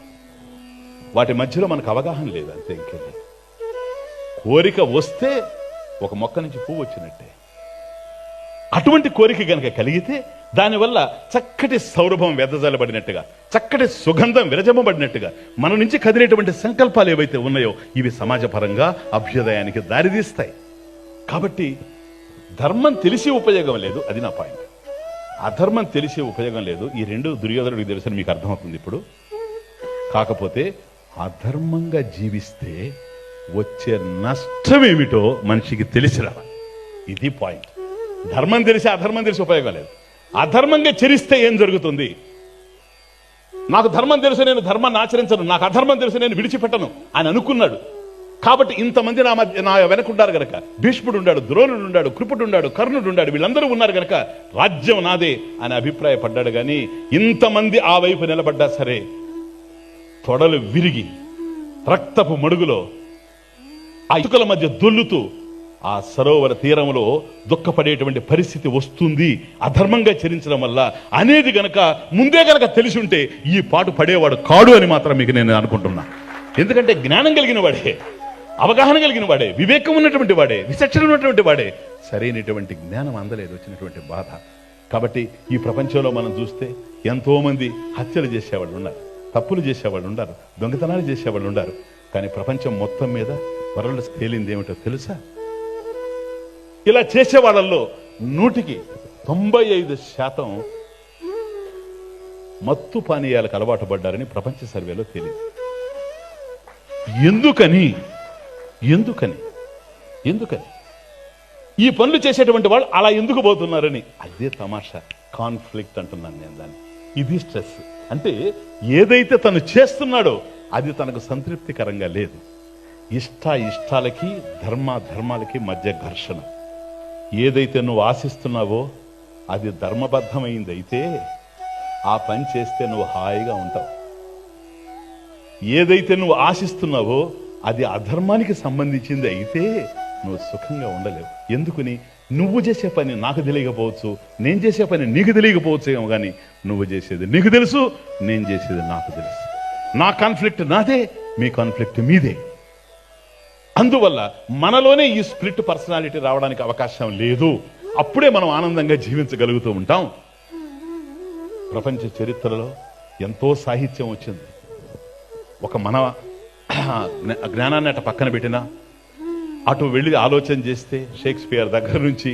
వాటి మధ్యలో మనకు అవగాహన లేదు, అంతే. ఇంకేది కోరిక వస్తే ఒక మొక్క నుంచి పువ్వు వచ్చినట్టే. అటువంటి కోరిక గనక కలిగితే దానివల్ల చక్కటి సౌరభం వెదజల్లబడినట్టుగా, చక్కటి సుగంధం విరజమ్మబడినట్టుగా మన నుంచి కదిలేటువంటి సంకల్పాలు ఏవైతే ఉన్నాయో ఇవి సమాజపరంగా అభ్యుదయానికి దారితీస్తాయి. కాబట్టి ధర్మం తెలిసి ఉపయోగం లేదు, అది నా పాయింట్. అధర్మం తెలిసి ఉపయోగం లేదు. ఈ రెండు దుర్యోధనుడికి తెలుసని మీకు అర్థమవుతుంది ఇప్పుడు. కాకపోతే అధర్మంగా జీవిస్తే వచ్చే నష్టం ఏమిటో మనిషికి తెలిసి రావాలి. ఇది పాయింట్. ధర్మం తెలిసి అధర్మం తెలిసి ఉపయోగం లేదు. అధర్మంగా చరిస్తే ఏం జరుగుతుంది? నాకు ధర్మం తెలుసు, నేను ధర్మాన్ని ఆచరించను, నాకు అధర్మం తెలుసు, నేను విడిచిపెట్టను అని అనుకున్నాడు. కాబట్టి ఇంతమంది నా వెనకుండారు గనక, భీష్ముడు ఉన్నాడు, ద్రోణుడు ఉన్నాడు, కృపుడు ఉన్నాడు, కర్ణుడు ఉన్నాడు, వీళ్ళందరూ ఉన్నారు గనక రాజ్యం నాదే అని అభిప్రాయపడ్డాడు. గాని ఇంతమంది ఆ వైపు నిలబడ్డా సరే తొడలు విరిగి రక్తపు మడుగులో ఆ ఇటుకల మధ్య దొల్లుతూ ఆ సరోవర తీరంలో దుఃఖపడేటువంటి పరిస్థితి వస్తుంది అధర్మంగా చరించడం వల్ల అనేది గనక ముందే గనక తెలిసి ఉంటే ఈ పాటు పడేవాడు కాడు అని మాత్రం మీకు నేను అనుకుంటున్నా. ఎందుకంటే జ్ఞానం కలిగిన వాడే, అవగాహన కలిగిన వాడే, వివేకం ఉన్నటువంటి వాడే, విచక్షణ ఉన్నటువంటి వాడే సరైనటువంటి జ్ఞానం అందలేదు, వచ్చినటువంటి బాధ. కాబట్టి ఈ ప్రపంచంలో మనం చూస్తే ఎంతో మంది హత్యలు చేసేవాళ్ళు ఉన్నారు, తప్పులు చేసేవాళ్ళు ఉన్నారు, దొంగతనాలు చేసేవాళ్ళు ఉన్నారు. కానీ ప్రపంచం మొత్తం మీద వరల్డ్ తేలింది ఏమిటో తెలుసా? ఇలా చేసే వాళ్ళల్లో 100కి 95% మత్తు పానీయాలకు అలవాటు పడ్డారని ప్రపంచ సర్వేలో తేలింది. ఎందుకని ఎందుకని ఎందుకని ఈ పనులు చేసేటువంటి వాళ్ళు అలా ఎందుకు పోతున్నారని? అదే తమాషా, కాన్ఫ్లిక్ట్ అంటున్నాను నేను దాన్ని. ఇది స్ట్రెస్. అంటే ఏదైతే తను చేస్తున్నాడో అది తనకు సంతృప్తికరంగా లేదు. ఇష్టాలకి ధర్మాలకి మధ్య ఘర్షణ. ఏదైతే నువ్వు ఆశిస్తున్నావో అది ధర్మబద్ధమైంది అయితే ఆ పని చేస్తే నువ్వు హాయిగా ఉంటావు. ఏదైతే నువ్వు ఆశిస్తున్నావో అది అధర్మానికి సంబంధించింది అయితే నువ్వు సుఖంగా ఉండలేవు. ఎందుకని? నువ్వు చేసే పని నాకు తెలియకపోవచ్చు, నేను చేసే పని నీకు తెలియకపోవచ్చు ఏమో, కానీ నువ్వు చేసేది నీకు తెలుసు, నేను చేసేది నాకు తెలుసు. నా కాన్ఫ్లిక్ట్ నాదే, మీ కాన్ఫ్లిక్ట్ మీదే. అందువల్ల మనలోనే ఈ స్ప్లిట్ పర్సనాలిటీ రావడానికి అవకాశం లేదు. అప్పుడే మనం ఆనందంగా జీవించగలుగుతూ ఉంటాం. ప్రపంచ చరిత్రలో ఎంతో సాహిత్యం వచ్చింది. ఒక మన జ్ఞానాన్ని అట పక్కన పెట్టినా అటు వెళ్ళి ఆలోచన చేస్తే షేక్స్పియర్ దగ్గర నుంచి